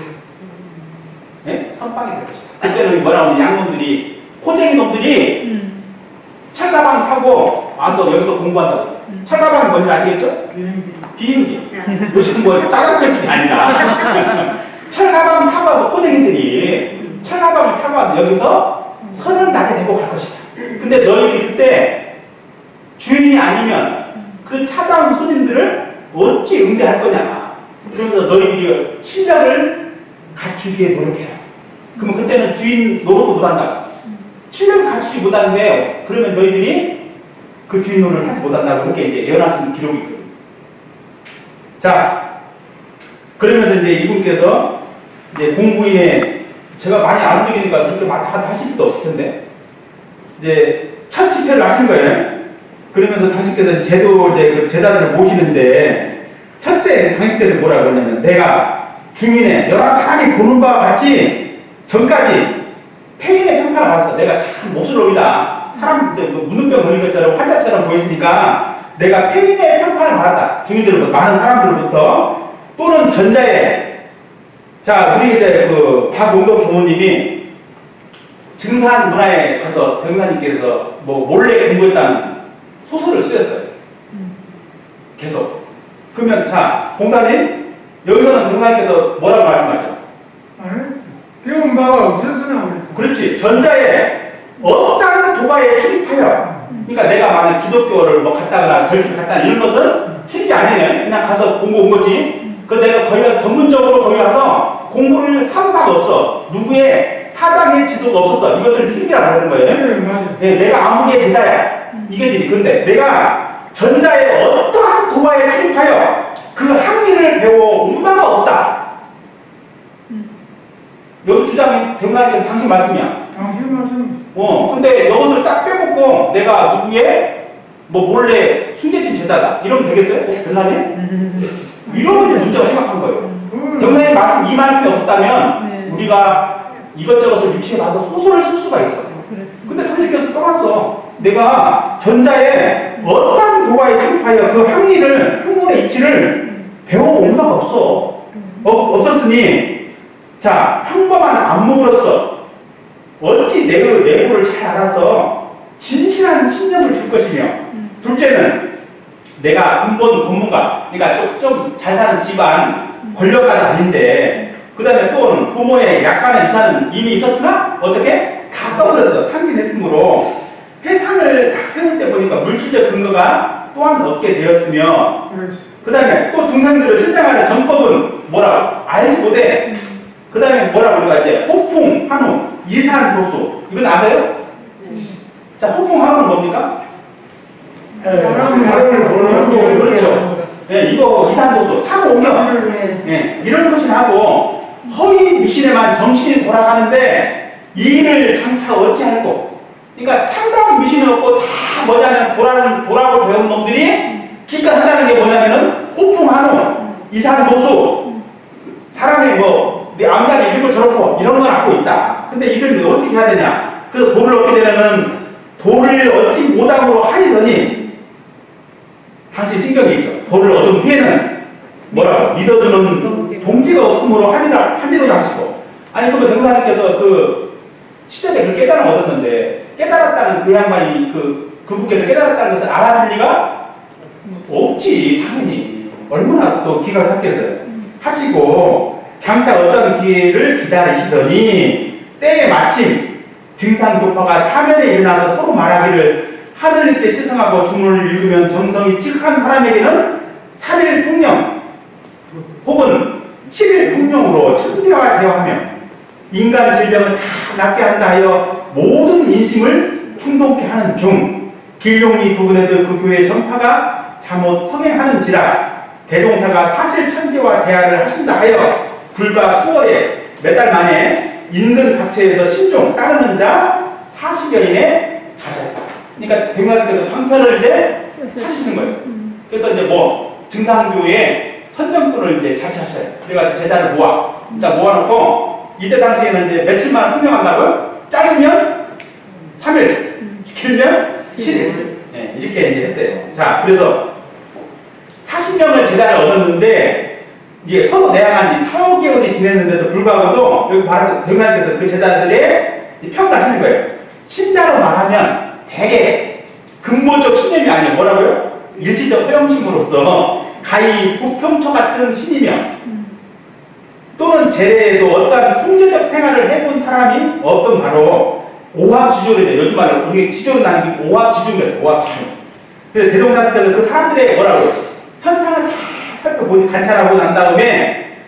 Speaker 1: 네? 선방이 될 것이다. 그때는 뭐라고 하면 양놈들이, 호쟁이 놈들이 철가방 타고 와서 여기서 공부한다고. 철가방이 뭔지 아시겠죠? 비행기. 요즘 뭐 짜장면집이 아니라. 철가방 타고 와서 호쟁이들이 철가방을 타고 와서 여기서 선을 나게 되고 갈 것이다. 근데 너희들이 그때 주인이 아니면 그 찾아온 손님들을 어찌 응대할 거냐. 그러면서 너희들이 실력을 갖추기에 노력해라. 그러면 그때는 주인 노릇도 못한다. 실력을 갖추지 못하는데 그러면 너희들이 그 주인 노릇을 하지 못한다고 그렇게 이제 예언하시는 기록이 있거든요. 자, 그러면서 이제 이분께서 이제 공부인의 제가 많이 안 움직이니까 그렇게 하실 필요도 없을 텐데 이제 첫 집회를 하신 거예요. 그러면서 당신께서 제도 이제 그 제자들을 모시는데 첫째 당신께서 뭐라 그러냐면 내가 중인의 여러 사람이 보는 바와 같이 전까지 폐인의 평판을 받았어. 내가 참 모슬놈이다. 사람 이제 무능병 걸린 것처럼 환자처럼 보였으니까 내가 폐인의 평판을 받았다. 중인들로부터 많은 사람들로부터 또는 전자에 자 우리 이제 그 박용덕 교모님이 증산 문화에 가서 백나님께서 뭐 몰래 공부했다는 소설을 쓰였어요. 계속. 그러면 자 봉사님 여기서는 백나님께서 뭐라고 말씀하셔?
Speaker 3: 배운 바가 없었으나
Speaker 1: 그렇지. 전자에 어떤 도가에 출입하여 그러니까 내가 만약 기독교를 뭐 갔다거나 절집을 갔다거나 이런 것은 출입이 아니에요. 그냥 가서 공부 온 거지. 그 내가 거기 가서 전문적으로 거기 가서 공부를 한 바가 없어. 누구의 사장의 지도가 없었어. 이것을 출입이라고 하는 거예요. 네, 내가 아무리의 제자야. 이게지. 그런데 내가 전자에 어떠한 도가에 출입하여 그 학리를 배워 온 바가 없다. 여기 주장이 백나님께서 당신 말씀이야.
Speaker 3: 당신 말씀.
Speaker 1: 근데 이것을 딱 빼먹고 내가 누구의 뭐 몰래 숨겨진 제자다. 이러면 되겠어요? 백나님? 이러면 이제 문제가 심각한 거예요. 백나님 말씀, 이 말씀이 없었다면 우리가 이것저것을 유추해 봐서 소설을 쓸 수가 있어. 근데 당신께서 떠났어. 내가 전자에 어떤 도가에 출입하여 그 학리를, 학문의 이치를 배워온 바가 없어. 없었으니 자, 평범한 안목으로서 어찌 내부를 잘 알아서 진실한 신념을 줄 것이며 둘째는 내가 근본 본문가 그러니까 좀 잘 사는 집안 권력가는 아닌데 그 다음에 또 부모의 약간의 유산은 이미 있었으나 어떻게? 다 써버렸어. 탕진했으므로 회상을 딱 세울 때 보니까 물질적 근거가 또한 없게 되었으며 그 다음에 또 중생들을 실생활의 전법은 뭐라고? 알지 못해. 그 다음에 뭐라고 우리가 이제 호풍, 한우, 이산, 도수 이건 아세요? 자, 호풍, 한우는 뭡니까? 그렇죠. 네, 이거 이산, 도수, 사고 오경 네, 이런 것이 하고 허위 미신에만 정신이 돌아가는데 이 일을 장차 어찌할꼬 그러니까 참다운 미신이 없고 다 뭐냐면 도라고 배운 놈들이 기껏 하자는 게 뭐냐면은 호풍, 한우, 이산, 도수 사람이 뭐 내 암간에 이런 걸 저렇고 이런 걸 갖고 있다. 근데 이걸 어떻게 해야 되냐? 그래서 돌을 얻게 되면은 돌을 얻지 못함으로 하리더니 당신 신경이 있죠. 돌을 얻은 후에는 뭐라고? 믿어주는 동지가 없으므로 하리더니 하시고 아니 그러면 백나님께서 그 시절에 그 깨달음을 얻었는데 깨달았다는 그 양반이 그분께서 깨달았다는 것을 알아줄 리가 없지. 당연히 얼마나 또 기가 찼겠어요. 하시고 장차 어떤 기회를 기다리시더니 때에 마침 증상교파가 사면에 일어나서 서로 말하기를 하늘님께 치성하고 주문을 읽으면 정성이 찌한 사람에게는 3일 통령 혹은 7일 통령으로 천지가 되어하며 인간 질병을 다 낫게 한다 하여 모든 인심을 충동케 하는 중 길용리 부근에도 그 교회 전파가 잘못 성행하는지라 대종사가 사실 천지와 대화를 하신다 하여 불과 수월에 몇 달 만에 인근 각처에서 신종 따르는 자 40여인에 달했다. 그러니까 백마님께서 방편을 이제 찾으시는 거예요. 그래서 이제 뭐 증상교회 선정꾼을 이제 자처하셔요. 그래가지고 제자를 모아놓고 이때 당시에는 이제 며칠만 흥명한다고요? 짧으면 3일, 길면 7일. 네, 이렇게 이제 했대요. 자, 그래서 40명을 제자를 얻었는데 이게 서로 내양한 지 4, 5개월이 지냈는데도 불구하고도 여기 말해서 백마님께서 그 제자들의 평을 하시는 거예요. 신자로 말하면 대개 근본적 신념이 아니에요. 뭐라고요? 일시적 허영심으로서 가히 부평초 같은 신이며 또는 제래에도 어떠한 통제적 생활을 해본 사람이 어떤 바로 오합지졸이래. 요즘 말로 우리 지졸은 아니고 오합지졸이었어요. 오합지졸. 그래서 대종사님께서 그 사람들의 뭐라고 현상을 다 살펴보니 관찰하고 난 다음에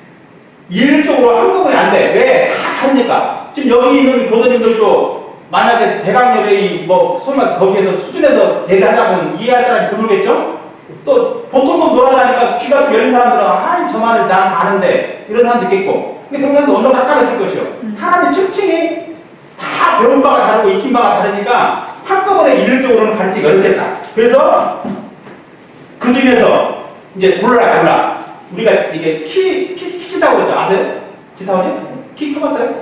Speaker 1: 일적으로 한꺼번에 안 돼. 왜? 다 다르니까. 지금 여기 있는 교도님들도 만약에 대강열의 뭐 소위 말해서 거기에서 수준에서 대비하자면 이해할 사람이 드물겠죠? 또 보통은 돌아다니까 귀가 열린 사람들은 아이 저 말을 난 아는데 이런 사람도 있겠고 근데 경상도 언어가 깜깜했을 것이요. 사람의 특징이 다 배운 바가 다르고 익힌 바가 다르니까 한꺼번에 일률적으로는 가르치기 어렵겠다. 그래서 그 중에서 이제 골라 우리가 이게 키 치다고 그러죠. 아세요? 지타원이? 키 켜봤어요?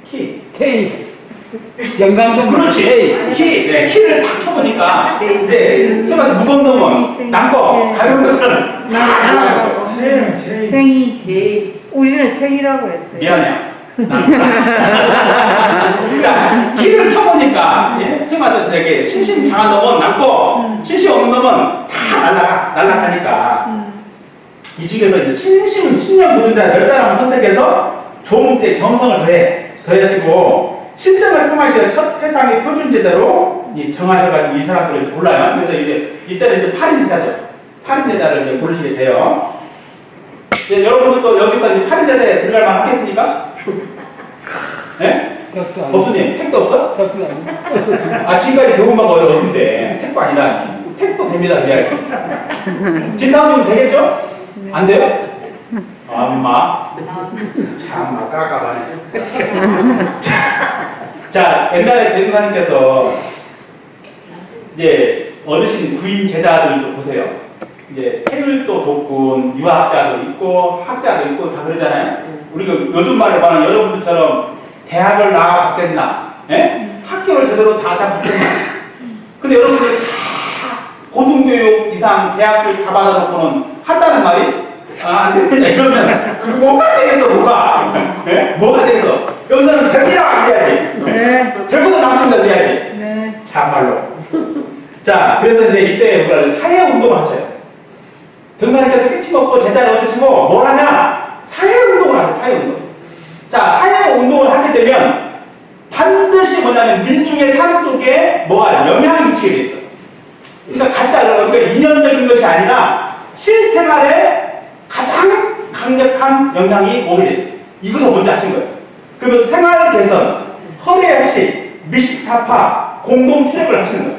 Speaker 1: 키
Speaker 5: K. 영광동.
Speaker 1: 그렇지. 키를 딱 켜보니까 이제 정말 무거운 놈은 남고 가벼운 것들은 다
Speaker 2: 생이 우리는 생이라고 했어요.
Speaker 1: 미안해요. 자, 키를 켜보니까 정말 되게 신심장한 놈은 남고 신심 없는 놈은 다 날아가니까 이 중에서 이제 신념 도전자 10사람을 선택해서 조문제 정성을 더하시고 실정을 통하셔 첫 회상의 표준제대로 정하셔가지고 이 사람들을 골라요. 그래서 이제 이때는 이제 8인 제자죠. 8인 제자를 이제 고르시게 돼요. 이제 여러분들도 여기서 이제 8인 제자에 들어갈 만 하겠습니까? 네? 법수님, 택도 없어? 아, 지금까지 교훈만 어려웠는데 택도 아니다. 택도 됩니다. 진다운이면 되겠죠? 안 돼요? 엄마. 참마 깜깜하네. 자, 옛날에 대통사님께서 이제 어르신 구인 제자들도 보세요. 이제 태율도 돕고 유학자도 있고 학자도 있고 다 그러잖아요. 우리가 요즘 말로 말하는 여러분들처럼 대학을 나와봤겠나? 예? 학교를 제대로 다 봤겠나? 근데 여러분들이 다 고등교육 이상 대학교육 다 받아놓고는 한다는 말이 안 됩니다. 이러면 뭐가 되겠어, 뭐가? 네? 뭐가 되겠어? 여기서는 되기라 이래야지.
Speaker 2: 네.
Speaker 1: 되고도 남습니다 이래야지.
Speaker 2: 네.
Speaker 1: 참말로. 자, 그래서 이제 이때 뭐라 사회운동을 하셔요. 등산님께서 끝이 먹고 제자를 얻으시고 뭘 하냐? 사회운동을 하세요. 사회운동. 자, 사회운동을 하게 되면 반드시 뭐냐면 민중의 삶 속에 뭐가 영향을 미치게 돼 있어요. 그러니까 가짜, 그러니까 이념적인 것이 아니라 실생활에 가장 강력한 영향이 오게 돼 있어요. 이것도 뭔지 아신 거예요. 그러면서 생활 개선, 허례 혁신, 미식타파, 공동 출입을 하시는 거예요.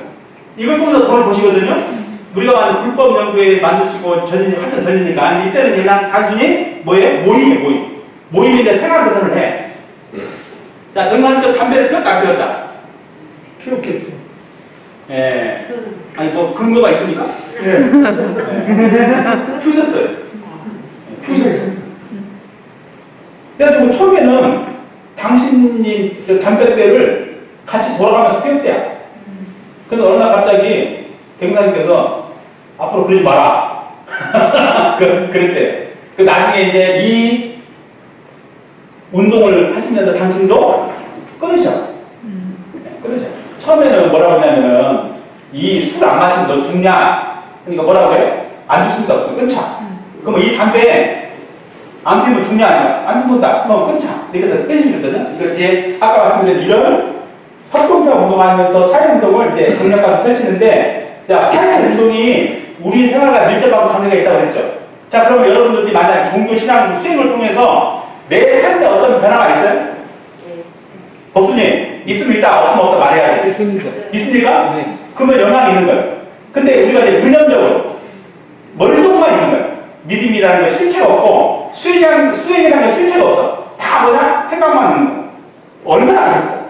Speaker 1: 이걸 통해서 돈을 버시거든요. 우리가 만든 불법 연구에 만드시고 하여튼 전이니까 이때는 그냥 단순히 뭐예요? 모임이에요. 모임인데 생활 개선을 해. 자, 등산님께 담배를 피웠다 안 피웠다?
Speaker 3: 피웠겠죠.
Speaker 1: 예. 아니 뭐 근거가 있습니까?
Speaker 3: 예.
Speaker 1: 피우셨어요.
Speaker 3: 피우셨어요.
Speaker 1: 그래가지고 처음에는 당신이 저 담배대를 같이 돌아가면서 피웠대요. 근데 어느 날 갑자기 대금사님께서 앞으로 그러지 마라. 그랬대요. 그 나중에 이제 이 운동을 하시면서 당신도 끊으셔. 끊으셔. 처음에는 뭐라고 했냐면은 이 술 안 마시면 너 죽냐? 그러니까 뭐라고 해요? 안 죽습니다. 끊자. 그럼 이 담배 안 피우면 죽냐? 아니야? 안 죽는다. 그럼 끊자. 이렇게 해서 끊으시거든요. 그러니까 뒤에 아까 말씀드린 이런 합동조합 운동하면서 사회운동을 이제 강력하게 펼치는데, 자, 사회운동이 우리 생활과 밀접하고 관계가 있다고 그랬죠. 자, 그러면 여러분들이 만약 종교신앙 수행을 통해서 내 삶에 어떤 변화가 있어요? 법수님, 있으면 있다, 없으면 없다 말해야지.
Speaker 5: 있습니다.
Speaker 1: 있습니까?
Speaker 5: 네.
Speaker 1: 그러면 영향이 있는 거예요. 근데 우리가 이제 의념적으로 머릿속만 있는 거예요. 믿음이라는 건 실체가 없고 수행이라는 건 실체가 없어. 다 뭐냐? 생각만 있는 거예요. 얼마나 하겠어?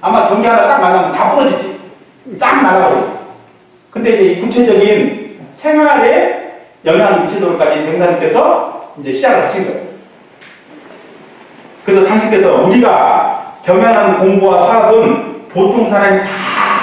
Speaker 1: 아마 경기 하나 딱 만나면 다 부러지지. 싹 나가버려. 근데 이제 이 구체적인 생활에 영향을 미치도록까지 대행사님께서 이제 시작을 하신 거예요. 그래서 당신께서 우리가 경영하는 공부와 사업은 보통 사람이 다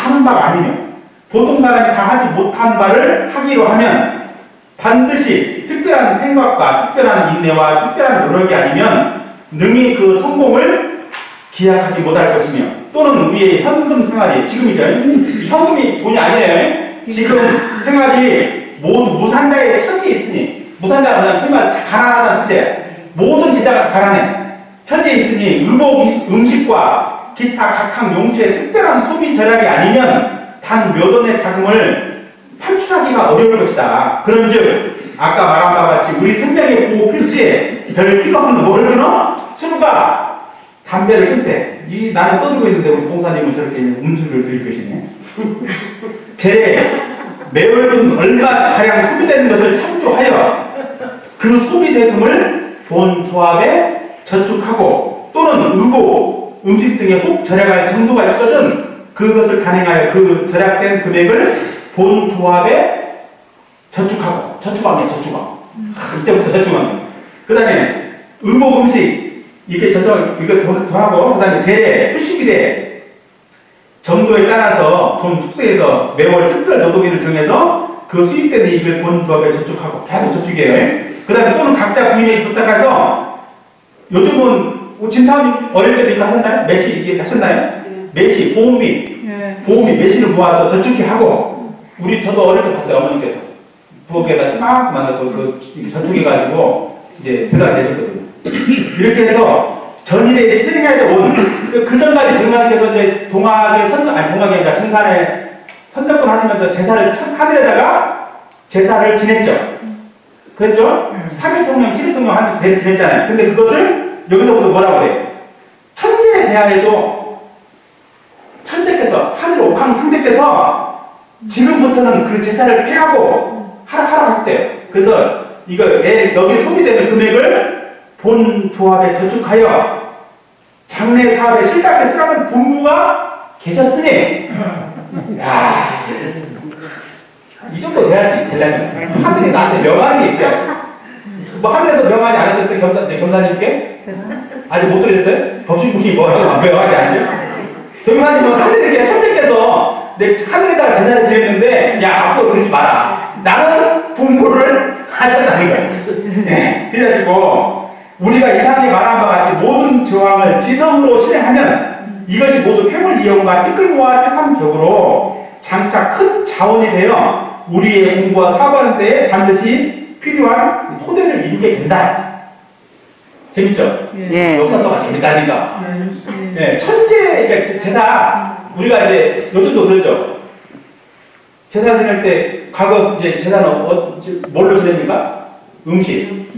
Speaker 1: 하는 바가 아니면, 보통 사람이 다 하지 못한 바를 하기로 하면 반드시 특별한 생각과 특별한 인내와 특별한 노력이 아니면 능히 그 성공을 기약하지 못할 것이며, 또는 우리의 현금 생활이, 지금이죠. 이 현금이 돈이 아니에요. 지금 생활이 모두 무산자의 처지에 있으니, 무산자는 정말 가난하다는 뜻이에요. 모든 제자가 가난해. 처지에 있으니 의복 음식과 기타 각항 용처의 특별한 소비 절약이 아니면 단 몇 원의 자금을 판출하기가 어려울 것이다. 그런즉 아까 말한 바와 같이 우리 생명의 보호 필수에 별 필요 없는 뭐를 끊어? 술과 담배를 끊대. 나는 떠들고 있는데 우리 봉사님은 저렇게 음주를 드시고 계시네. 제 매월 얼마 가량 소비되는 것을 참조하여 그 소비대금을 본 조합에 저축하고, 또는 의복, 음식 등에 꼭 절약할 정도가 있거든 그것을 간행하여 그 절약된 금액을 본 조합에 저축하고, 저축하면 이때부터 저축하면. 그 다음에 의복, 음식 이렇게 이거 더하고, 그 다음에 재래, 휴식일에 정도에 따라서 좀 축소해서 매월 특별 노동일을 정해서 그 수입된 이익을 본 조합에 저축하고, 계속 저축이에요. 그 다음에 또는 각자 부인에게 부탁해서, 요즘은 진타원님 어릴 때도 이거 하셨나요? 매시 이게 하셨나요? 매시, 보험비, 매시를 모아서 저축해 하고, 저도 어릴 때 봤어요. 어머니께서 부엌에다 막 만들고 그 저축해가지고 이제 배달 내셨거든요. 이렇게 해서 전일에 실행해야 온, 그 전까지 등산께서 이제 동학에 동학이 아니라 증산에 선정권 하시면서 제사를 하늘에다가 제사를 지냈죠. 그랬죠? 3일 통령, 7일 통령 하면서 지냈잖아요. 근데 그것을 여기서부터 뭐라고 그래? 천재에 대하여도 천재께서, 하늘 옥황 상제께서 지금부터는 그 제사를 폐하고 하라고 하실 때요. 그래서 이거 여기 소비되는 금액을 본 조합에 저축하여 장래 사업에 실작에 쓰라는 분부가 계셨으니, 야, 이 정도 돼야지, 되려면. 하늘이 나한테 명하는 게 있어요. 뭐 하늘에서 명하지 않으셨어요? 경사님께? 아직 못 들었어요? 법신분이 뭐라고 명하지 않죠? 경사님은 하늘에게 천재께서 내 하늘에다가 제사를 드렸는데, 야, 앞으로 그러지 마라. 나는 분부를 하셨다는 거예요. 네. 그래가지고 우리가 이상하게 말한 바와 같이 모든 조항을 지성으로 실행하면 이것이 모두 폐물 이용과 티끌모아 태산격으로 장차 큰 자원이 되어 우리의 공부와 사업하는 데에 반드시 필요한 토대를 이루게 된다. 재밌죠?
Speaker 4: 예.
Speaker 1: 역사서가 재밌다니까. 네, 천재, 그러니까 제사, 우리가 이제 요즘도 그러죠. 제사 지낼 때, 과거 이제 제사는 뭘로 지냅니까? 음식.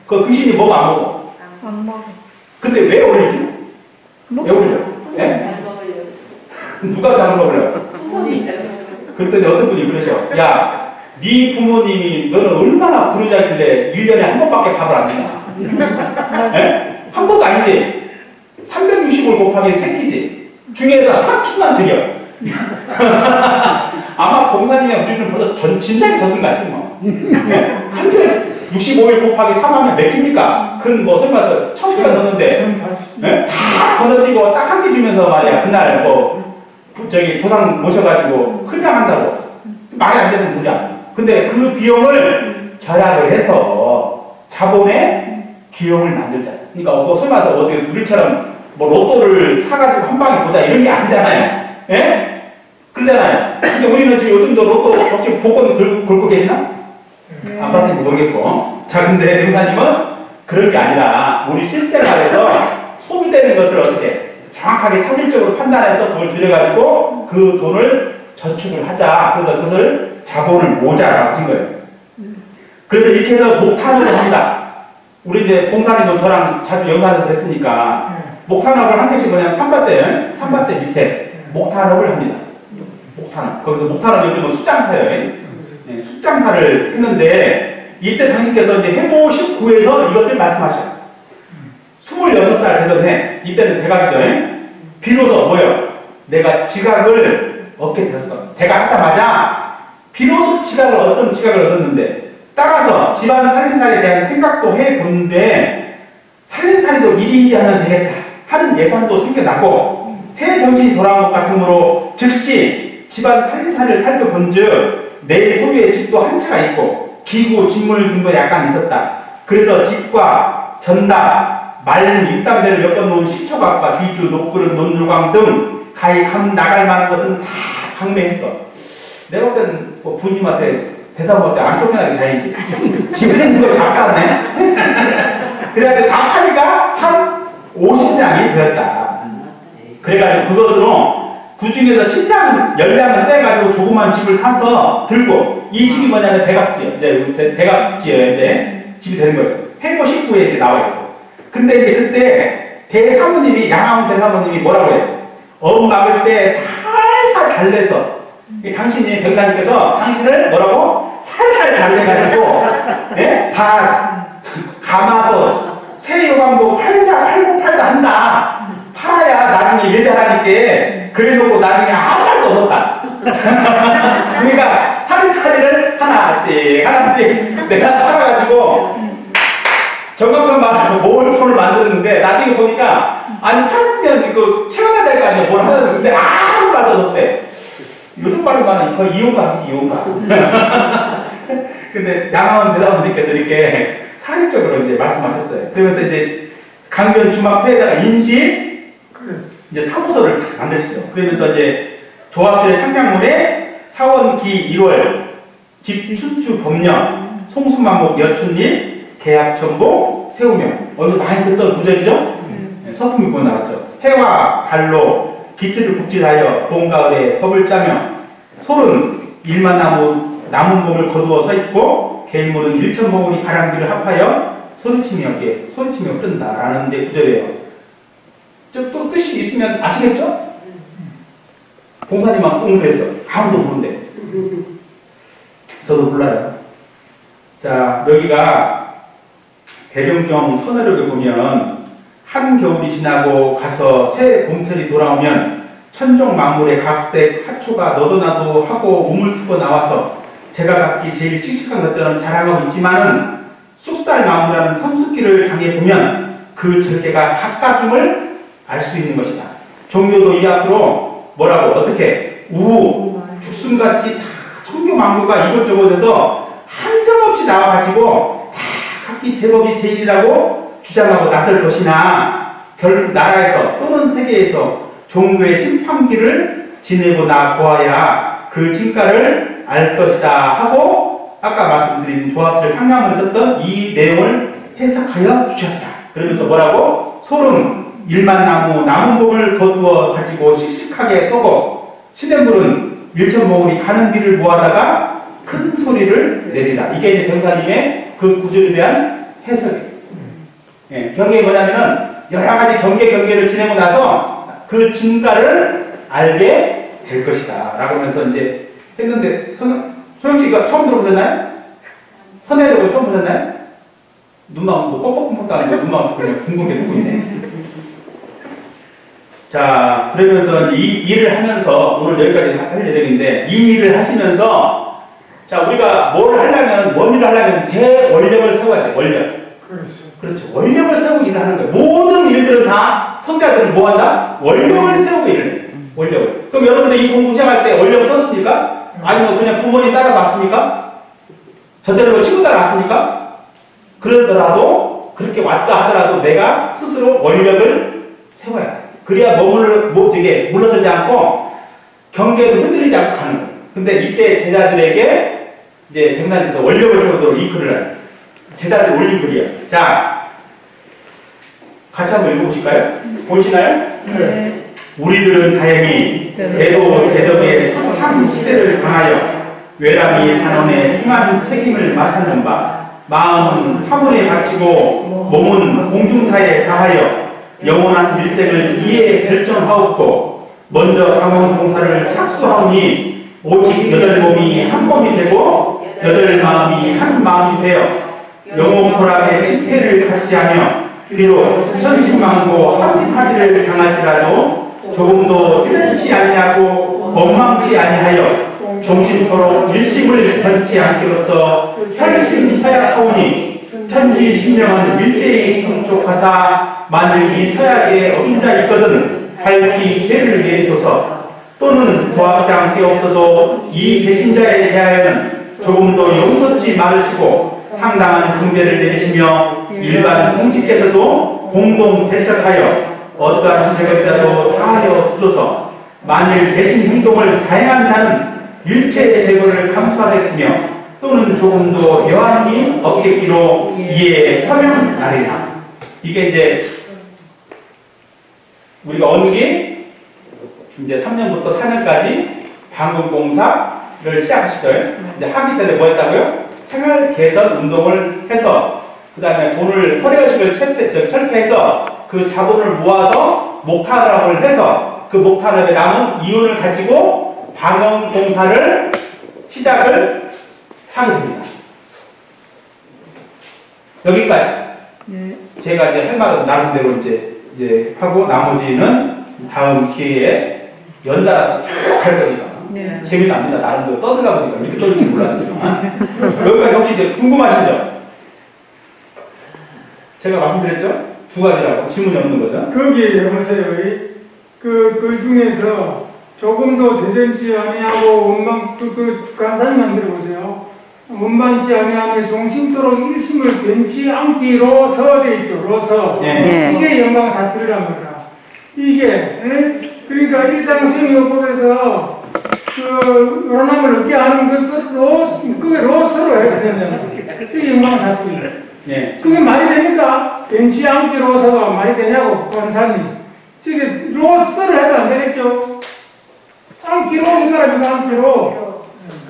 Speaker 1: 그 귀신이 먹어, 안 먹어?
Speaker 2: 안 먹어.
Speaker 1: 근데 왜 올리지? 왜 올려? 예? 누가 잘 먹으려고? 그랬더니 어떤 분이 그러셔. 야, 네 부모님이 너는 얼마나 부르자길래 1년에 한 번밖에 밥을 안 주나? 예? 한 번도 아니지. 365를 곱하기 새끼지. 중에서 한 끼만 드려. 아마 공사님이랑 우리는 벌써 진작에 졌은 것 같지 뭐. 예? 365일 곱하기 3하면 몇 끼입니까? 그건 뭐 설마서 1000개가 넘는데, 예? 다 건너뛰고 딱 한 개 주면서 말이야. 그날 조상 모셔가지고 그냥 한다고. 말이 안 되는 분이야. 근데 그 비용을 절약을 해서 자본의 기용을 만들자. 그러니까 뭐 설마서 어디 우리처럼 뭐 로또를 사가지고 한 방에 보자 이런 게 아니잖아요. 예? 그러잖아요. 근데 우리는 지금 요즘도 로또 혹시 복권 걸고 계시나? 안 봤으니까 모르겠고. 자, 근데 등사님은 그런 게 아니라 우리 실생활에서 소비되는 것을 어떻게 정확하게 사실적으로 판단해서 그걸 줄여가지고 그 돈을 저축을 하자. 그래서 그것을 자본을 모자라고 한 거예요. 그래서 이렇게 해서 목탄업을 합니다. 우리 이제 봉사님도 저랑 자주 영상을 뵀으니까 목탄업을 한 것이 뭐냐면 삼바째 밑에 목탄업을 합니다. 목탄업. 거기서 목탄업 요즘은 숫장사예요. 네, 숫장사를 했는데 이때 당신께서 이제 해모 19에서 이것을 말씀하셔요. 26살 되던 해, 이때는 대각이죠. 비로소 뭐요? 내가 지각을 얻게 되었어. 대각하자마자 비로소 어떤 지각을 얻었는데 따라서 집안 살림살이에 대한 생각도 해보는데 살림살이도 일일이 하면 되겠다 하는 예산도 생겨나고 새 정신이 돌아온 것 같으므로 즉시 집안 살림살이를 살펴본즉 내 소유의 집도 한 채가 있고 기구, 직물 등도 약간 있었다. 그래서 집과 전답, 말린 입담대를 엮어놓은 시초각과 뒤주, 녹그릇, 논조광 등 가히 감 나갈 만한 것은 다 강매했어. 내가 볼 때는 뭐 부님한테 대사 먹을 때 안 쫓겨나기 다행이지. 집에 있는 걸 다 팔았네? 그래가지고 다 파니까 한 50량이 되었다. 그래가지고 그것으로 그 중에서 10량은 떼가지고 조그만 집을 사서 들고 이 집이 뭐냐면 대각지에 이제 집이 되는 거죠. 해고 19에 이렇게 나와 있어. 근데 이제 그때 대사모님이 양하운 대사모님이 뭐라고 해요? 어음 막을 때 살살 달래서 당신이 대사님께서 당신을 뭐라고? 살살 달래가지고 예? 다 감아서 새 요강도 팔자 한다. 팔아야 나중에 일 잘하니까 그래놓고 나중에 아무 말도 없었다. 그러니까 살림살이를 하나씩 내가 팔아가지고 정강돈 받아서 몰토를 만드는데 나중에 보니까 아니 팔았으면 그 채워야 될 거 아니야. 뭘 하든 근데 아무 말도 없대. 요즘 말로 말하면 거의 이혼각이지 이혼각. 근데 양하원 대사부님께서 이렇게 사실적으로 이제 말씀하셨어요. 그러면서 이제 강변 주막회에다가 인시 이제 사무소를 만드시죠. 그러면서 이제 조합실의 상장물에 사원기 1월, 집춘주 법령, 송수만목 여춘일, 계약전복, 세우명. 어디서 많이 듣던 구절이죠? 서품이 뭐 나왔죠. 해와 발로 기틀을 북질하여 봄 가을에 법을 짜며 솔은 일만 남은 몸을 거두어 서 있고 개인물은 일천봉우리 가랑비를 합하여 소리치며 뜬다라는 이제 구절이에요. 또 뜻이 있으면 아시겠죠? 봉사님만 공부했어. 아무도 모른대. 저도 몰라요. 자, 여기가 대종경 서너력에 보면 한겨울이 지나고 가서 새 봄철이 돌아오면 천종 만물의 각색 하초가 너도나도 하고 몸을 풀고 나와서 제가 갖기 제일 씩씩한 것처럼 자랑하고 있지만은 쑥살 나무라는 성숙기를 당해 보면 그 절개가 각각임을 알 수 있는 것이다. 종교도 이 앞으로 뭐라고 어떻게 우후 죽순같이 다 청교 만물과 이곳저곳에서 한정없이 나와가지고 다 각기 제법이 제일이라고 주장하고 나설 것이나 결국 나라에서 또는 세계에서 종교의 심판기를 지내고 나보아야 그 진가를 알 것이다 하고 아까 말씀드린 조합실 상향을 썼던 이 내용을 해석하여 주셨다. 그러면서 뭐라고? 솔은 일만 남은 봄을 거두어 가지고 씩씩하게 서고 시냇물은 일천봉우리 가는 비를 모아다가 큰 소리를 내리라. 이게 이제 병사님의 그 구절에 대한 해석이에요. 예, 경계가 뭐냐면은 여러 가지 경계를 지내고 나서 그 진가를 알게 될 것이다. 라고 하면서 이제 했는데, 소영 씨가 처음 들어보셨나요? 선혜도 처음 보셨나요? 눈만 뭐 뻑뻑뻑도 아니고 눈만 그냥 궁금해 두고 있네. 자, 그러면서 이 일을 하면서 오늘 여기까지 할 예정인데 이 일을 하시면서 자, 우리가 뭘 하려면, 뭔 일을 하려면 대원력을 세워야 돼. 원력. 그렇죠. 원력을 세우고 일을 하는 거예요. 모든 일들은 다 성자들은 뭐 한다? 원력을 세우고 일을 해. 원력을. 그럼 여러분들 이 공부 시작할 때 원력 썼습니까? 아니면 그냥 부모님 따라서 왔습니까? 저대로 친구 따라 왔습니까? 그러더라도 그렇게 왔다 하더라도 내가 스스로 원력을 세워야 돼. 그래야 물러서지 않고 경계도 흔들리지 않고 가는 거예요. 근데 이때 제자들에게 이제 백난지도 원력을 세우도록 이 글을 제자들 올린 글이에요. 자, 같이 한번 읽어보실까요? 보시나요?
Speaker 2: 네.
Speaker 1: 우리들은 다행히 대도 대덕의 초창 시대를 강하여 외람이 단원의 중한 책임을 맡았는 바 마음은 사물에 바치고 몸은 공중사에 다하여 영원한 일생을 이에 결정하옵고 먼저 강원 봉사를 착수하오니 오직 여덟 몸이 한 몸이 되고 여덟 마음이 한 마음이 되어 영혼 보람의 집회를 같이 하며 비록 천신만고 합지사지를 당할지라도 조금도 틀리지 아니하고 원망치 아니하여 종신토록 일심을 변치 않기로써 혈심서약하오니 천지신명은 일제히 동촉하사 만일 이 서약에 어긴 자 있거든 밝히 죄를 내리소서. 또는 조합지 않게 없어도 이 배신자에 대하여는 조금도 용서치 말으시고 상당한 중죄를 내리시며 일반 공직께서도 공동 배척하여 어떠한 죄업이라도 다하여 주소서. 만일 배신 행동을 자행한 자는 일체 죄벌을 감수하겠으며 또는 조금도 여한이 없겠기로 이에 서명하리라. 이게 이제 우리가 언기 이제 3년부터 4년까지 방문공사를 시작하시죠. 이제 하기 전에 뭐 했다고요? 생활 개선 운동을 해서 그 다음에 돈을 허례의식을 철폐해서 그 자본을 모아서 목탄업을 해서 그 목탄업에 남은 이윤을 가지고 방언공사를 시작을 하게 됩니다. 여기까지.
Speaker 2: 네.
Speaker 1: 제가 이제 할 말은 나름대로 이제 하고 나머지는 다음 기회에 연달아서 쭉 할 거니까.
Speaker 2: 네.
Speaker 1: 재미납니다. 나름대로 떠들다 보니까 이렇게 떠들 줄 몰랐는데. 여기까지 혹시 이제 궁금하신 점? 제가 말씀드렸죠? 두 가지라고 질문이 없는 거죠.
Speaker 3: 거기에 보세요. 그 중에서 조금도 대전치 아니하고 원망 간사님만 들어보세요. 원만치 아니하며 종신토록 일심을 변치 않기로서 돼 있죠. 로서.
Speaker 1: 네.
Speaker 3: 이게 영광 사투리란 말이야. 이게 그러니까 일상수행요법에서 그 요란함을 얻게 하는 것으로 그게 로서로 해야 되잖아요. 그게 영광 사투리.
Speaker 1: 네.
Speaker 3: 그게 말이 됩니까? 변치 않기로서가 말이 되냐고 관사님. 저게 로서를 해도 안 되겠죠. 않기로 이거랍니다.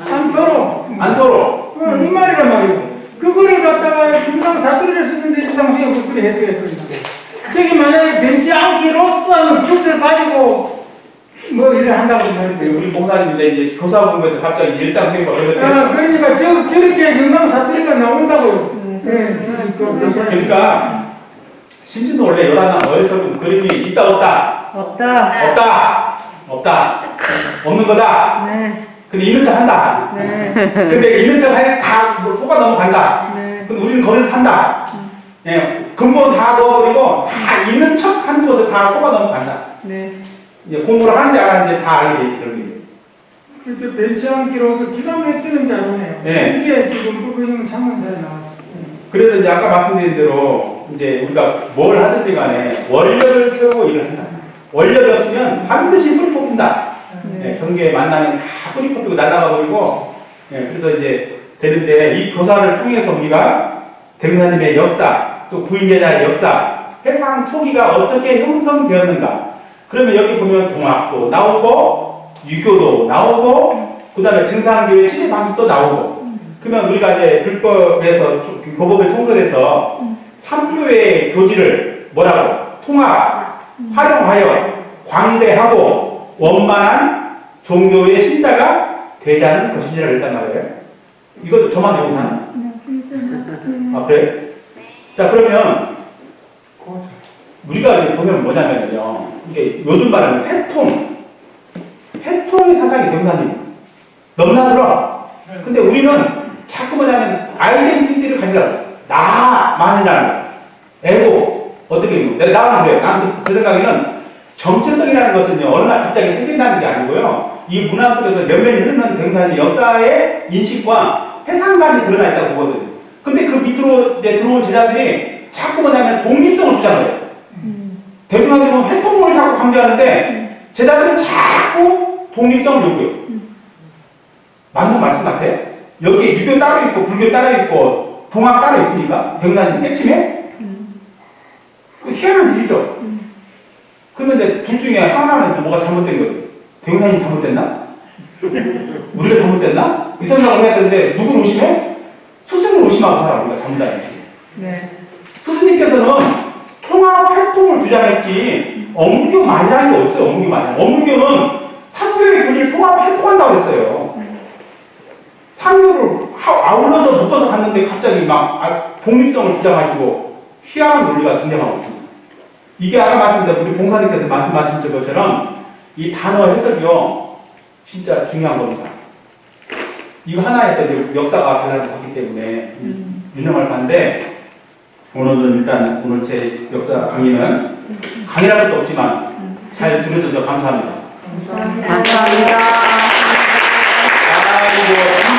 Speaker 3: 않도록. 이 말이란 말이에요. 그거를 갖다가 영광 사투리를 쓰는데 일상수행요법 그래 해석했거든요. 저기 만약에 변치 않기로서는 그것을 가지고 뭐 일을 한다고 말이에요.
Speaker 1: 우리 목사님 이제 교사 공부에서 갑자기 일상생활
Speaker 3: 그러니까 저렇게 영광 사투리가 나온다고요. 네.
Speaker 1: 그러니까 신진도 원래 요란한 어리석은 그림이 있다 없다? 없다. 없는 거다.
Speaker 2: 네.
Speaker 1: 근데 있는 척 한다.
Speaker 2: 네.
Speaker 1: 근데 있는 척 하니 다 속아 넘어간다.
Speaker 2: 네.
Speaker 1: 근데 우리는 거기서 산다. 예, 근본 다 넣어버리고 다 있는 척 하는 곳에 다 속아 넘어간다.
Speaker 2: 네.
Speaker 1: 이제 공부를 하는지 안 하는지 다 알게 되지 그런 게.
Speaker 3: 그렇죠. 변치 않기로서 기가 막히는 자료네요.
Speaker 1: 네.
Speaker 3: 이게 지금 부부님 창문사에 나왔어요.
Speaker 1: 그래서 이제 아까 말씀드린 대로 이제 우리가 뭘 하든지 간에 원료를 세우고 일을 한다. 원료가 없으면 반드시 뿌리 뽑힌다. 네, 경계에 만나면 다 뿌리 뽑히고 날아가 버리고. 네, 그래서 이제 되는데 이 교사를 통해서 우리가 대금사님의 역사, 또 구인제자의 역사, 해상 초기가 어떻게 형성되었는가. 그러면 여기 보면 동학도 나오고, 유교도 나오고, 그 다음에 증산교의 치료 방식도 나오고. 그러면 우리가 이제 불법에서, 교법을 총설해서 삼교의 교지를 뭐라고? 통합, 활용하여 광대하고 원만한 종교의 신자가 되자는 것이라고 했단 말이에요. 이거 저만 외우고 하나? 아, 그래? 자, 그러면 우리가 이제 보면 뭐냐면요. 이게 요즘 말하는 회통의 사상이 대금사님 넘나들어. 근데 우리는 자꾸 뭐냐면 아이덴티티를 가지라고. 나만이라는 거. 에고. 어떻게 해요? 내가 나만 그래요. 나는 제 생각에는 정체성이라는 것은요, 어느 날 갑자기 생긴다는 게 아니고요. 이 문화 속에서 몇몇이 흐르는 대금사님 역사의 인식과 해상감이 드러나 있다고 보거든요. 근데 그 밑으로 이제 들어온 제자들이 자꾸 뭐냐면 독립성을 주장해요. 대금사님은 회통을 자꾸 강조하는데 제자들은 자꾸 독립성을 요구해요. 맞는 말씀 같아요? 여기에 유교 따로 있고 불교 따로 있고 동학 따로 있습니까? 대금사님 깨침해? 희한한 일이죠. 그런데 둘 중에 하나는 또 뭐가 잘못된 거지. 대웅사님 잘못됐나? 우리가 잘못됐나? 이 생각을 해야 되는데 누구를 의심해? 스승을 의심하고 살아. 우리가 잘못했지.
Speaker 2: 네.
Speaker 1: 스승님께서는 통합 활동을 주장했지 어문교만이라는 게 없어요. 어문교만. 어문교는 삼교의 교리를 통합 활동한다고 했어요. 삼교를 아울러서 묶어서 갔는데 갑자기 막 독립성을 주장하시고 희한한 논리가 등장하고 있습니다. 이게 아까 말씀드린 우리 봉사님께서 말씀하신 것처럼 이 단어 해석이요 진짜 중요한 겁니다. 이거 하나에서 역사가 달라졌기 때문에 유명할 건데 오늘은 일단 오늘 제 역사 강의는 강의라는 것도 없지만 잘 들어줘서 감사합니다.
Speaker 2: 감사합니다.
Speaker 4: 감사합니다.
Speaker 1: 아이고.